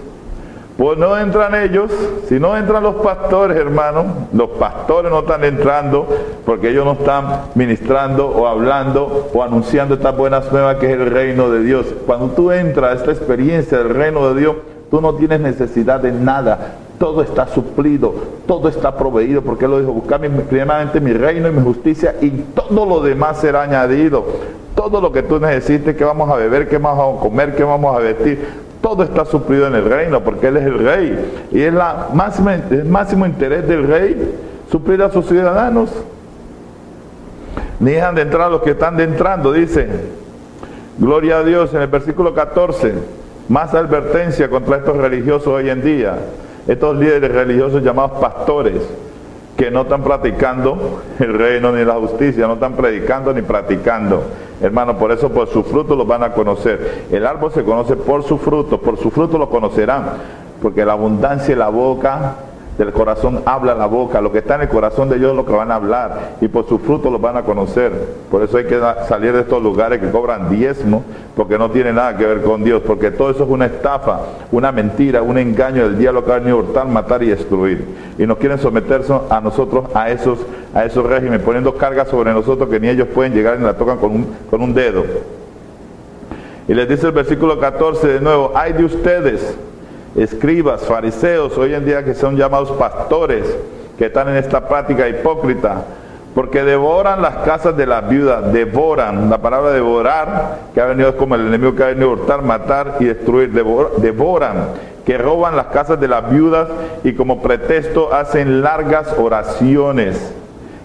Pues no entran ellos, si no entran los pastores, hermanos, los pastores no están entrando porque ellos no están ministrando o hablando o anunciando estas buenas nuevas que es el reino de Dios. Cuando tú entras a esta experiencia del reino de Dios, tú no tienes necesidad de nada, todo está suplido, todo está proveído, porque Él lo dijo, buscar primeramente mi reino y mi justicia y todo lo demás será añadido. Todo lo que tú necesites, que vamos a beber, que vamos a comer, que vamos a vestir, todo está suplido en el reino, porque Él es el rey. Y es el máximo interés del rey, suplir a sus ciudadanos. Ni dejan de entrar los que están entrando, dice. Gloria a Dios, en el versículo 14. Más advertencia contra estos religiosos hoy en día. Estos líderes religiosos llamados pastores, que no están practicando el reino ni la justicia, no están predicando ni practicando. Hermano, por eso por su fruto los van a conocer. El árbol se conoce por su fruto lo conocerán, porque la abundancia de la boca, del corazón habla la boca, lo que está en el corazón de ellos es lo que van a hablar, y por su fruto los van a conocer. Por eso hay que salir de estos lugares que cobran diezmo, porque no tiene nada que ver con Dios, porque todo eso es una estafa, una mentira, un engaño del diablo que ha venido a hurtar, matar y destruir. Y nos quieren someterse a nosotros a esos regímenes, poniendo cargas sobre nosotros que ni ellos pueden llegar ni la tocan con un dedo. Y les dice el versículo 14 de nuevo, ay de ustedes, escribas, fariseos, hoy en día que son llamados pastores, que están en esta práctica hipócrita, porque devoran las casas de las viudas, devoran, la palabra devorar, que ha venido es como el enemigo que ha venido a hurtar, matar y destruir, devoran, que roban las casas de las viudas y como pretexto hacen largas oraciones,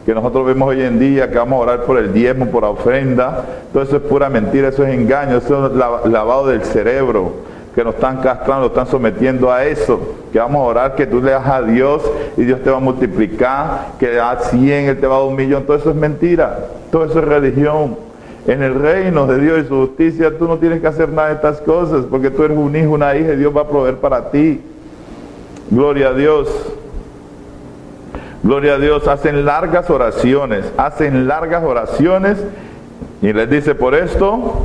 que nosotros vemos hoy en día, que vamos a orar por el diezmo, por la ofrenda, todo eso es pura mentira, eso es engaño, eso es lavado del cerebro, que nos están castrando, nos están sometiendo a eso, que vamos a orar, que tú le das a Dios y Dios te va a multiplicar, que le das 100, Él te va a dar 1.000.000, todo eso es mentira, todo eso es religión. En el reino de Dios y su justicia tú no tienes que hacer nada de estas cosas, porque tú eres un hijo, una hija y Dios va a proveer para ti. Gloria a Dios. Gloria a Dios, hacen largas oraciones y les dice, por esto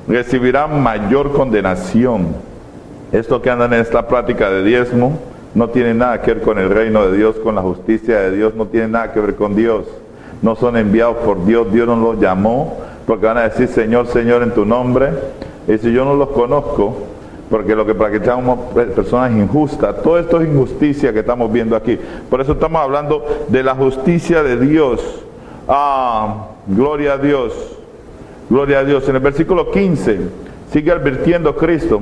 recibirán mayor condenación. Esto que andan en esta práctica de diezmo no tiene nada que ver con el reino de Dios, con la justicia de Dios, no tiene nada que ver con Dios. No son enviados por Dios, Dios no los llamó, porque van a decir Señor, Señor en tu nombre. Y si yo no los conozco, porque lo que practicamos personas injustas, todo esto es injusticia que estamos viendo aquí. Por eso estamos hablando de la justicia de Dios. Gloria a Dios. Gloria a Dios. En el versículo 15 sigue advirtiendo Cristo,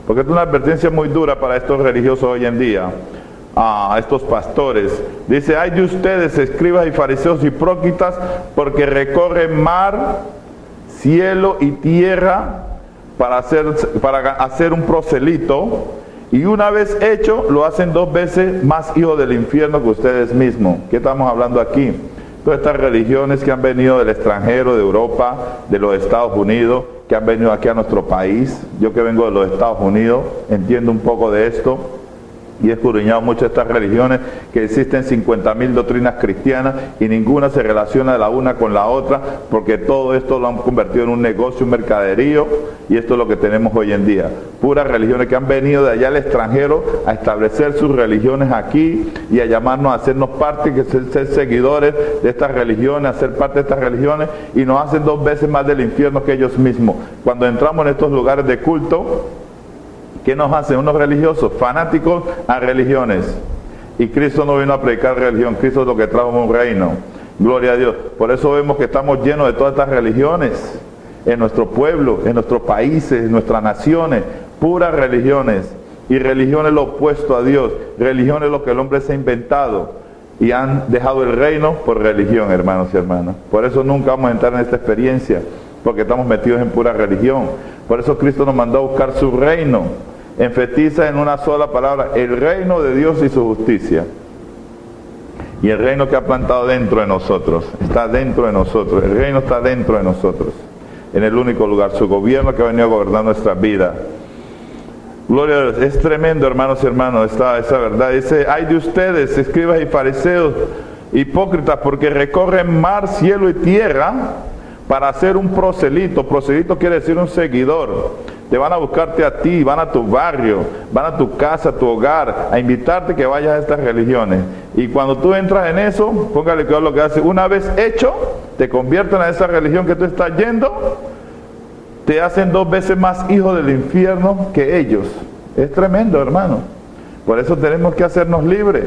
porque es una advertencia muy dura para estos religiosos hoy en día, a estos pastores. Dice, ay de ustedes, escribas y fariseos hipócritas, porque recorren mar, cielo y tierra para hacer un proselito, y una vez hecho, lo hacen 2 veces más hijos del infierno que ustedes mismos. ¿Qué estamos hablando aquí? Todas estas religiones que han venido del extranjero, de Europa, de los Estados Unidos, que han venido aquí a nuestro país. Yo que vengo de los Estados Unidos, entiendo un poco de esto y he escudriñado mucho estas religiones, que existen 50.000 doctrinas cristianas y ninguna se relaciona la una con la otra, porque todo esto lo han convertido en un negocio, un mercaderío, y esto es lo que tenemos hoy en día. Puras religiones que han venido de allá al extranjero a establecer sus religiones aquí y a llamarnos a hacernos parte, que ser seguidores de estas religiones, a ser parte de estas religiones, y nos hacen 2 veces más del infierno que ellos mismos. Cuando entramos en estos lugares de culto, ¿qué nos hacen? Unos religiosos, fanáticos a religiones. Y Cristo no vino a predicar religión, Cristo es lo que trajo un reino. Gloria a Dios. Por eso vemos que estamos llenos de todas estas religiones en nuestro pueblo, en nuestros países, en nuestras naciones, puras religiones. Y religión es lo opuesto a Dios, religión es lo que el hombre se ha inventado. y han dejado el reino por religión, hermanos y hermanas. Por eso nunca vamos a entrar en esta experiencia, porque estamos metidos en pura religión. Por eso Cristo nos mandó a buscar su reino. Enfatiza en una sola palabra, el reino de Dios y su justicia. Y el reino que ha plantado dentro de nosotros, está dentro de nosotros, el reino está dentro de nosotros, en el único lugar, su gobierno que ha venido a gobernar nuestra vida. Gloria a Dios, es tremendo, hermanos y hermanos, esa verdad. Dice, ay de ustedes, escribas y fariseos, hipócritas, porque recorren mar, cielo y tierra para hacer un proselito. Proselito quiere decir un seguidor. Te van a buscarte a ti, van a tu barrio, van a tu casa, a tu hogar, a invitarte que vayas a estas religiones. Y cuando tú entras en eso, póngale cuidado lo que hace. Una vez hecho, te convierten a esa religión que tú estás yendo, te hacen 2 veces más hijo del infierno que ellos. Es tremendo, hermano. Por eso tenemos que hacernos libres.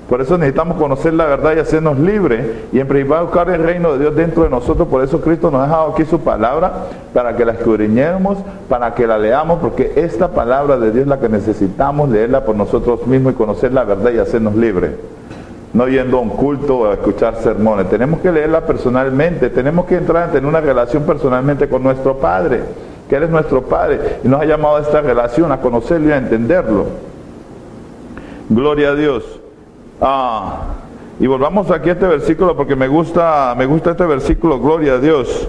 Por eso necesitamos conocer la verdad y hacernos libres. Y en primer lugar buscar el reino de Dios dentro de nosotros. Por eso Cristo nos ha dejado aquí su palabra, para que la escudriñemos, para que la leamos, porque esta palabra de Dios es la que necesitamos leerla por nosotros mismos y conocer la verdad y hacernos libres. No yendo a un culto o a escuchar sermones. Tenemos que leerla personalmente. Tenemos que entrar en tener una relación personalmente con nuestro Padre, que Él es nuestro Padre. Y nos ha llamado a esta relación, a conocerlo y a entenderlo. Gloria a Dios. Y volvamos aquí a este versículo porque me gusta este versículo, gloria a Dios.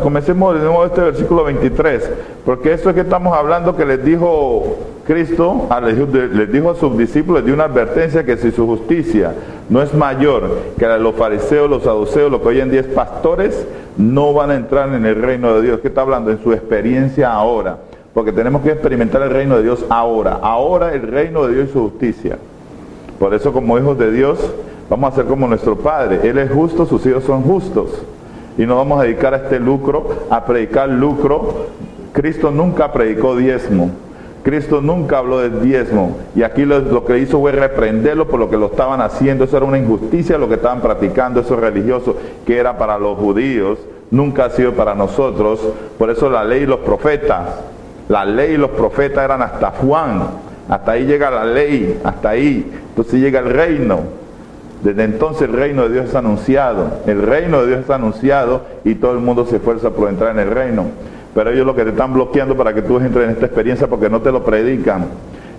Comencemos de nuevo este versículo 23, porque esto es que estamos hablando que les dijo Cristo, les dijo a sus discípulos, les dio una advertencia que si su justicia no es mayor que la de los fariseos, los saduceos, lo que hoy en día es pastores, no van a entrar en el reino de Dios. ¿Qué está hablando? En su experiencia ahora. Porque tenemos que experimentar el reino de Dios ahora el reino de Dios y su justicia. Por eso como hijos de Dios vamos a ser como nuestro Padre. Él es justo, sus hijos son justos. Y nos vamos a dedicar a este lucro, a predicar lucro. Cristo nunca predicó diezmo. Cristo nunca habló del diezmo. Y aquí lo que hizo fue reprenderlo por lo que lo estaban haciendo. Eso era una injusticia lo que estaban practicando esos religiosos, que era para los judíos. Nunca ha sido para nosotros. Por eso la ley y los profetas. La ley y los profetas eran hasta Juan, hasta ahí llega la ley, hasta ahí, entonces llega el reino. Desde entonces el reino de Dios es anunciado, el reino de Dios es anunciado y todo el mundo se esfuerza por entrar en el reino. Pero ellos lo que te están bloqueando para que tú entres en esta experiencia porque no te lo predican.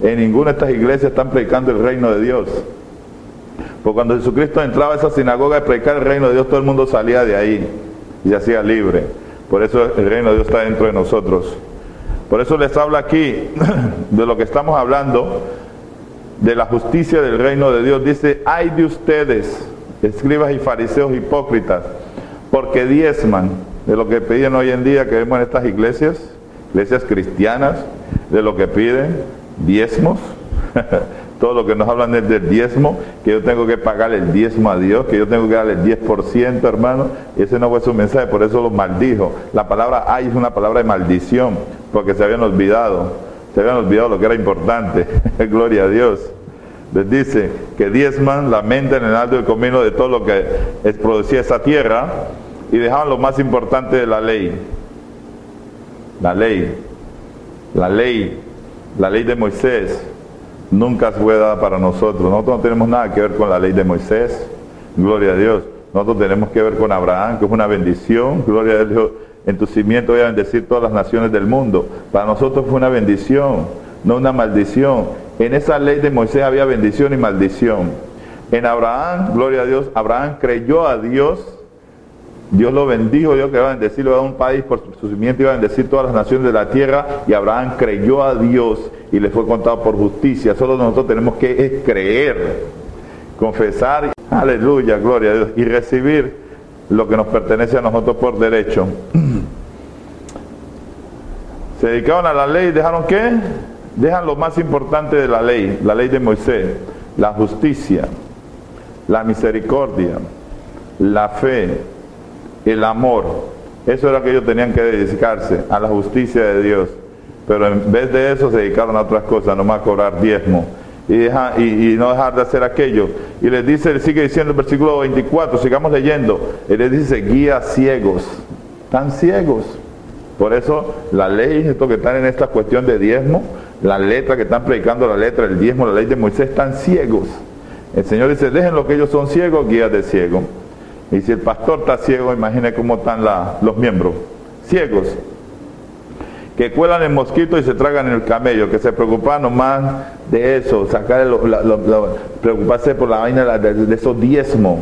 En ninguna de estas iglesias están predicando el reino de Dios. Porque cuando Jesucristo entraba a esa sinagoga a predicar el reino de Dios, todo el mundo salía de ahí y se hacía libre. Por eso el reino de Dios está dentro de nosotros. Por eso les habla aquí de lo que estamos hablando, de la justicia del reino de Dios. Dice, ay de ustedes, escribas y fariseos hipócritas, porque diezman de lo que piden hoy en día que vemos en estas iglesias cristianas, de lo que piden, diezmos. Todo lo que nos hablan es del diezmo, que yo tengo que pagar el diezmo a Dios, que yo tengo que darle el 10%, hermano. Ese no fue su mensaje, por eso lo maldijo. La palabra ay es una palabra de maldición, porque se habían olvidado lo que era importante. Gloria a Dios. Les dice que diezman, lamentan en el alto del comino de todo lo que producía esa tierra, y dejaban lo más importante de la ley. La ley de Moisés. Nunca fue dada para nosotros. Nosotros no tenemos nada que ver con la ley de Moisés. Gloria a Dios. Nosotros tenemos que ver con Abraham, que es una bendición. Gloria a Dios. En tu cimiento voy a bendecir todas las naciones del mundo. Para nosotros fue una bendición, no una maldición. En esa ley de Moisés había bendición y maldición. En Abraham, gloria a Dios, Abraham creyó a Dios. Dios lo bendijo, Dios que iba a bendecir, le iba a dar un país por su simiente, iba a bendecir todas las naciones de la tierra, y Abraham creyó a Dios y le fue contado por justicia. Solo nosotros tenemos que creer, confesar, aleluya, gloria a Dios, y recibir lo que nos pertenece a nosotros por derecho. Se dedicaron a la ley, ¿dejaron qué? Dejan lo más importante de la ley de Moisés, la justicia, la misericordia, la fe, el amor. Eso era lo que ellos tenían que dedicarse, a la justicia de Dios. Pero en vez de eso se dedicaron a otras cosas, nomás a cobrar diezmo y no dejar de hacer aquello. Y les dice, sigue diciendo el versículo 24, sigamos leyendo. Él les dice, guías ciegos, están ciegos. Por eso la ley, esto que están en esta cuestión de diezmo, la letra que están predicando, la letra, el diezmo, la ley de Moisés, están ciegos. El Señor dice, déjenlo que ellos son ciegos, guías de ciego. Y si el pastor está ciego, imagine cómo están los miembros, ciegos, que cuelan el mosquito y se tragan el camello, que se preocupan nomás de eso, preocuparse por la vaina de esos diezmos,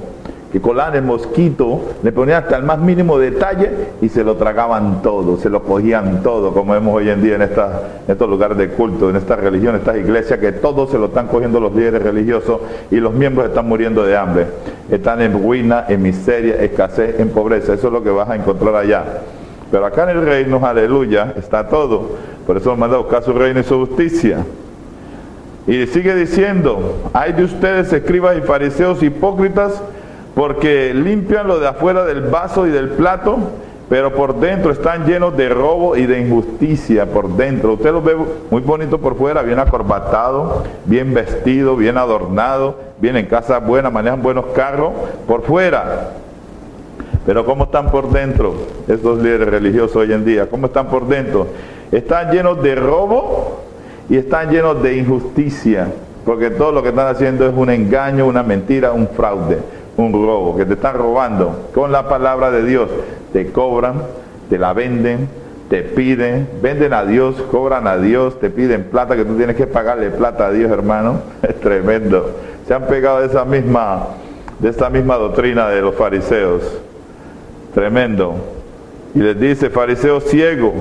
que colaban el mosquito, le ponían hasta el más mínimo detalle y se lo tragaban todo, se lo cogían todo, como vemos hoy en día en estos lugares de culto, en estas religiones, estas iglesias, que todo se lo están cogiendo los líderes religiosos y los miembros están muriendo de hambre, están en ruina, en miseria, escasez, en pobreza. Eso es lo que vas a encontrar allá. Pero acá en el reino, aleluya, está todo. Por eso nos manda a buscar su reino y su justicia. Y sigue diciendo, hay de ustedes, escribas y fariseos hipócritas, porque limpian lo de afuera del vaso y del plato, pero por dentro están llenos de robo y de injusticia por dentro. Usted lo ve muy bonito por fuera, bien acorbatado, bien vestido, bien adornado, bien en casa buena, manejan buenos carros por fuera. Pero ¿cómo están por dentro estos líderes religiosos hoy en día? ¿Cómo están por dentro? Están llenos de robo y están llenos de injusticia, porque todo lo que están haciendo es un engaño, una mentira, un fraude, un robo, que te están robando con la palabra de Dios. Te cobran, te la venden, te piden, venden a Dios, cobran a Dios, te piden plata, que tú tienes que pagarle plata a Dios, hermano. Es tremendo. Se han pegado de esta misma doctrina de los fariseos. Tremendo. Y les dice, fariseo ciego,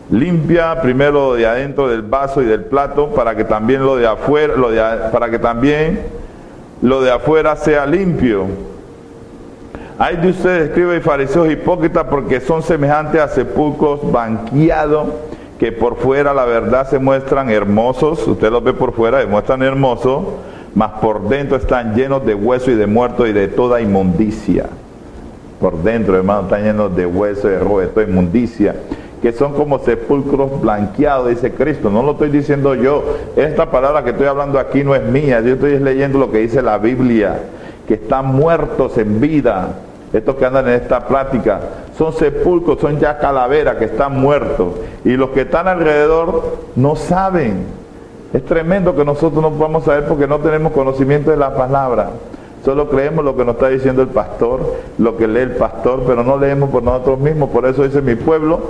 limpia primero lo de adentro del vaso y del plato, para que también lo de afuera, lo de afuera sea limpio. Hay de ustedes, escribas y fariseos hipócritas, porque son semejantes a sepulcros banqueados, que por fuera la verdad se muestran hermosos. Usted los ve por fuera, se muestran hermosos, mas por dentro están llenos de hueso y de muerto y de toda inmundicia. Por dentro, hermano, están llenos de hueso, de robo, de toda inmundicia, que son como sepulcros blanqueados, dice Cristo. No lo estoy diciendo yo. Esta palabra que estoy hablando aquí no es mía. Yo estoy leyendo lo que dice la Biblia, que están muertos en vida. Estos que andan en esta plática son sepulcros, son ya calaveras que están muertos. Y los que están alrededor no saben. Es tremendo que nosotros no podamos saber porque no tenemos conocimiento de la palabra. Solo creemos lo que nos está diciendo el pastor, lo que lee el pastor, pero no leemos por nosotros mismos. Por eso dice, mi pueblo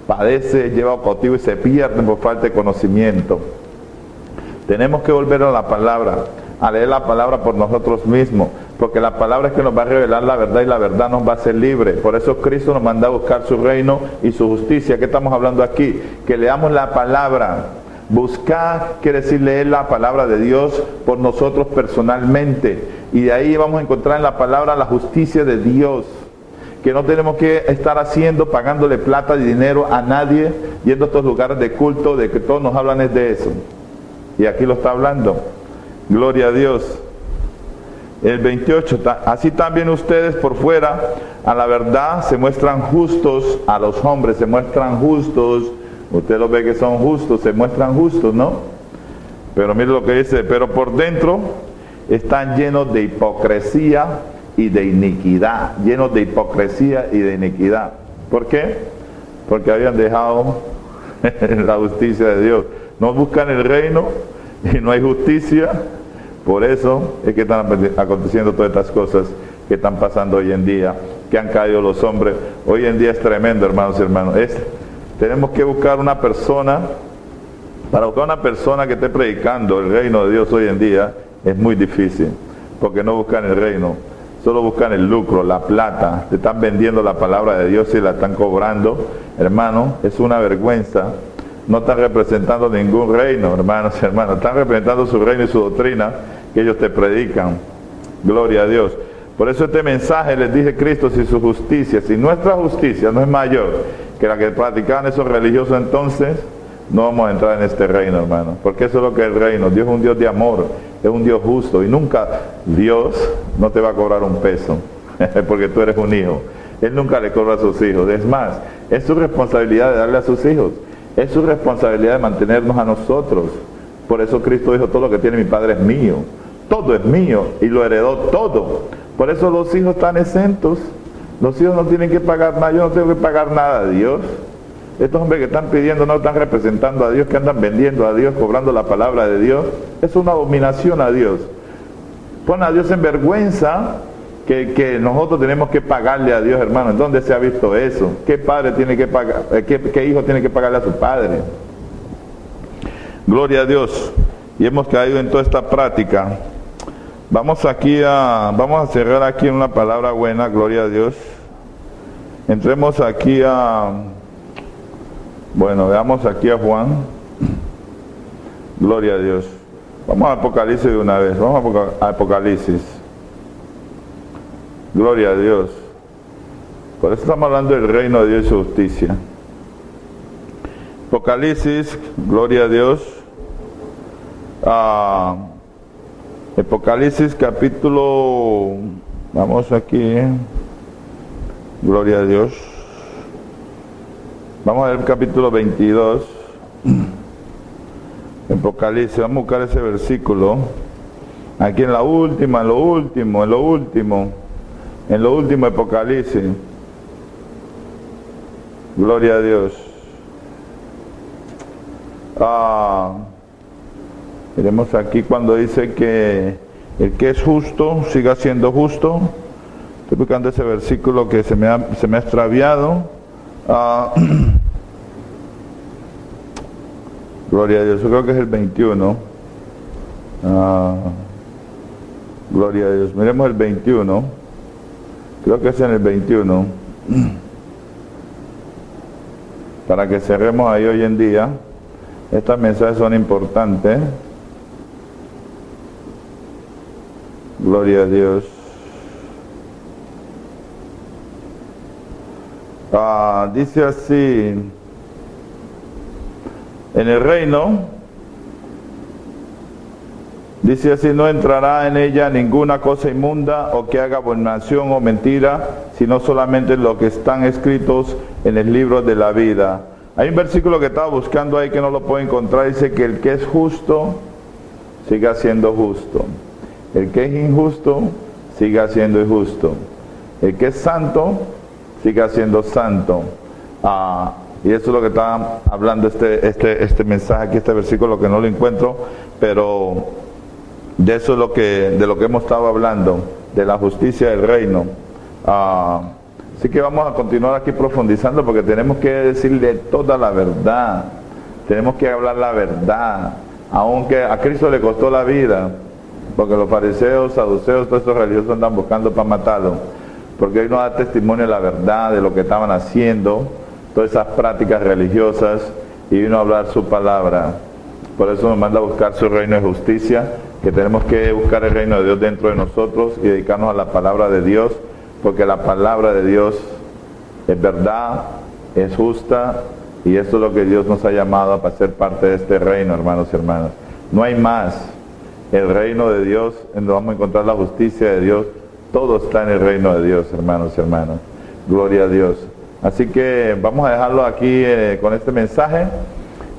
padece, lleva cautivo y se pierde por falta de conocimiento. Tenemos que volver a la palabra, a leer la palabra por nosotros mismos, porque la palabra es que nos va a revelar la verdad y la verdad nos va a hacer libres. Por eso Cristo nos manda a buscar su reino y su justicia. ¿Qué estamos hablando aquí? Que leamos la palabra. Buscar quiere decir leer la palabra de Dios por nosotros personalmente, y de ahí vamos a encontrar en la palabra la justicia de Dios, que no tenemos que estar haciendo, pagándole plata y dinero a nadie, yendo a estos lugares de culto, de que todos nos hablan es de eso, y aquí lo está hablando. Gloria a Dios. El 28, así también ustedes por fuera a la verdad se muestran justos, a los hombres se muestran justos. Usted lo ve que son justos, se muestran justos, ¿no? Pero mire lo que dice, pero por dentro están llenos de hipocresía y de iniquidad, llenos de hipocresía y de iniquidad. ¿Por qué? Porque habían dejado la justicia de Dios. No buscan el reino y no hay justicia. Por eso es que están aconteciendo todas estas cosas que están pasando hoy en día, que han caído los hombres. Hoy en día es tremendo, hermanos y hermanos. Tenemos que buscar una persona, para buscar una persona que esté predicando el reino de Dios hoy en día es muy difícil, porque no buscan el reino, solo buscan el lucro, la plata. Te están vendiendo la palabra de Dios y la están cobrando. Hermano, es una vergüenza. No están representando ningún reino, hermanos y hermanas, están representando su reino y su doctrina que ellos te predican. Gloria a Dios. Por eso este mensaje les dice Cristo, si su justicia, si nuestra justicia no es mayor que la que practicaban esos religiosos, entonces no vamos a entrar en este reino, hermano, porque eso es lo que es el reino. Dios es un Dios de amor, es un Dios justo, y nunca Dios no te va a cobrar un peso porque tú eres un hijo. Él nunca le cobra a sus hijos. Es más, es su responsabilidad de darle a sus hijos, es su responsabilidad de mantenernos a nosotros. Por eso Cristo dijo, todo lo que tiene mi Padre es mío, todo es mío, y lo heredó todo. Por eso los hijos están exentos. Los hijos no tienen que pagar nada. Yo no tengo que pagar nada a Dios. Estos hombres que están pidiendo no están representando a Dios, que andan vendiendo a Dios, cobrando la palabra de Dios. Es una abominación a Dios. Pone a Dios en vergüenza que nosotros tenemos que pagarle a Dios, hermano. ¿En dónde se ha visto eso? ¿Qué padre tiene que pagar? ¿Qué hijo tiene que pagarle a su padre? Gloria a Dios. Y hemos caído en toda esta práctica. Vamos a cerrar aquí en una palabra buena, gloria a Dios. Entremos aquí veamos aquí a Juan. Gloria a Dios. Vamos a Apocalipsis de una vez. Vamos a Apocalipsis. Gloria a Dios. Por eso estamos hablando del reino de Dios y su justicia. Apocalipsis, gloria a Dios. Apocalipsis capítulo, vamos aquí, gloria a Dios. Vamos a ver el capítulo 22. Apocalipsis, vamos a buscar ese versículo. Aquí en lo último Apocalipsis. Gloria a Dios. Miremos aquí cuando dice que el que es justo siga siendo justo. Estoy buscando ese versículo que se me ha extraviado. Gloria a Dios, yo creo que es el 21. Gloria a Dios, miremos el 21. Creo que es en el 21. Para que cerremos ahí hoy en día. Estas mensajes son importantes. Gloria a Dios. Dice así: en el reino, dice así, no entrará en ella ninguna cosa inmunda o que haga abominación o mentira, sino solamente lo que están escritos en el libro de la vida. Hay un versículo que estaba buscando ahí que no lo puedo encontrar. Dice que el que es justo siga siendo justo, el que es injusto siga siendo injusto, el que es santo siga siendo santo. Y eso es lo que está hablando este mensaje aquí, este versículo, que no lo encuentro, pero de eso es de lo que hemos estado hablando, de la justicia del reino. Así que vamos a continuar aquí profundizando, porque tenemos que decirle toda la verdad, tenemos que hablar la verdad, aunque a Cristo le costó la vida, porque los fariseos, saduceos, todos estos religiosos andan buscando para matarlo, porque hoy nos da testimonio de la verdad, de lo que estaban haciendo, todas esas prácticas religiosas, y vino a hablar su palabra. Por eso nos manda a buscar su reino de justicia, que tenemos que buscar el reino de Dios dentro de nosotros y dedicarnos a la palabra de Dios, porque la palabra de Dios es verdad, es justa, y esto es lo que Dios nos ha llamado para ser parte de este reino, hermanos y hermanas. No hay más. El reino de Dios, en donde vamos a encontrar la justicia de Dios, todo está en el reino de Dios, hermanos y hermanas. Gloria a Dios. Así que vamos a dejarlo aquí con este mensaje,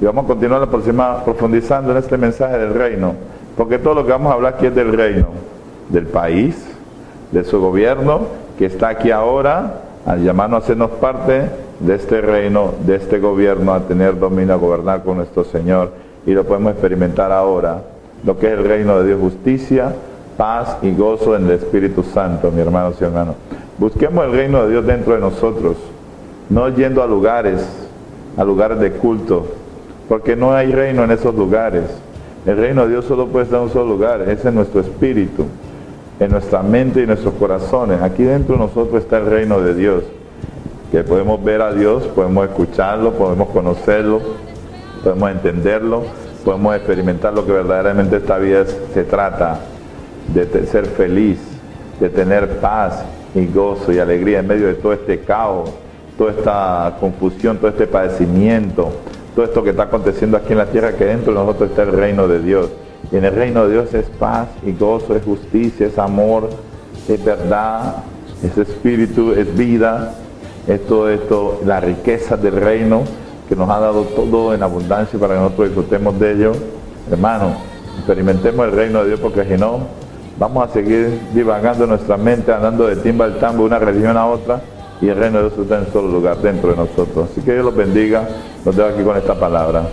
y vamos a continuar la próxima profundizando en este mensaje del reino, porque todo lo que vamos a hablar aquí es del reino, del país, de su gobierno, que está aquí ahora, al llamarnos a hacernos parte de este reino, de este gobierno, a tener dominio, a gobernar con nuestro Señor, y lo podemos experimentar ahora, lo que es el reino de Dios, justicia, paz y gozo en el Espíritu Santo, mis hermanos y hermanas. Busquemos el reino de Dios dentro de nosotros, no yendo a lugares de culto, porque no hay reino en esos lugares. El reino de Dios solo puede estar en un solo lugar, es en nuestro espíritu, en nuestra mente y en nuestros corazones. Aquí dentro de nosotros está el reino de Dios, que podemos ver a Dios, podemos escucharlo, podemos conocerlo, podemos entenderlo, podemos experimentar lo que verdaderamente esta vida se trata, de ser feliz, de tener paz y gozo y alegría en medio de todo este caos, toda esta confusión, todo este padecimiento, todo esto que está aconteciendo aquí en la tierra, que dentro de nosotros está el reino de Dios. Y en el reino de Dios es paz y gozo, es justicia, es amor, es verdad, es espíritu, es vida, es todo esto, la riqueza del reino, que nos ha dado todo en abundancia para que nosotros disfrutemos de ello. Hermano, experimentemos el reino de Dios, porque si no, vamos a seguir divagando en nuestra mente, andando de timba al tambo, de una religión a otra, y el reino de Dios está en solo lugar dentro de nosotros. Así que Dios los bendiga. Los dejo aquí con esta palabra.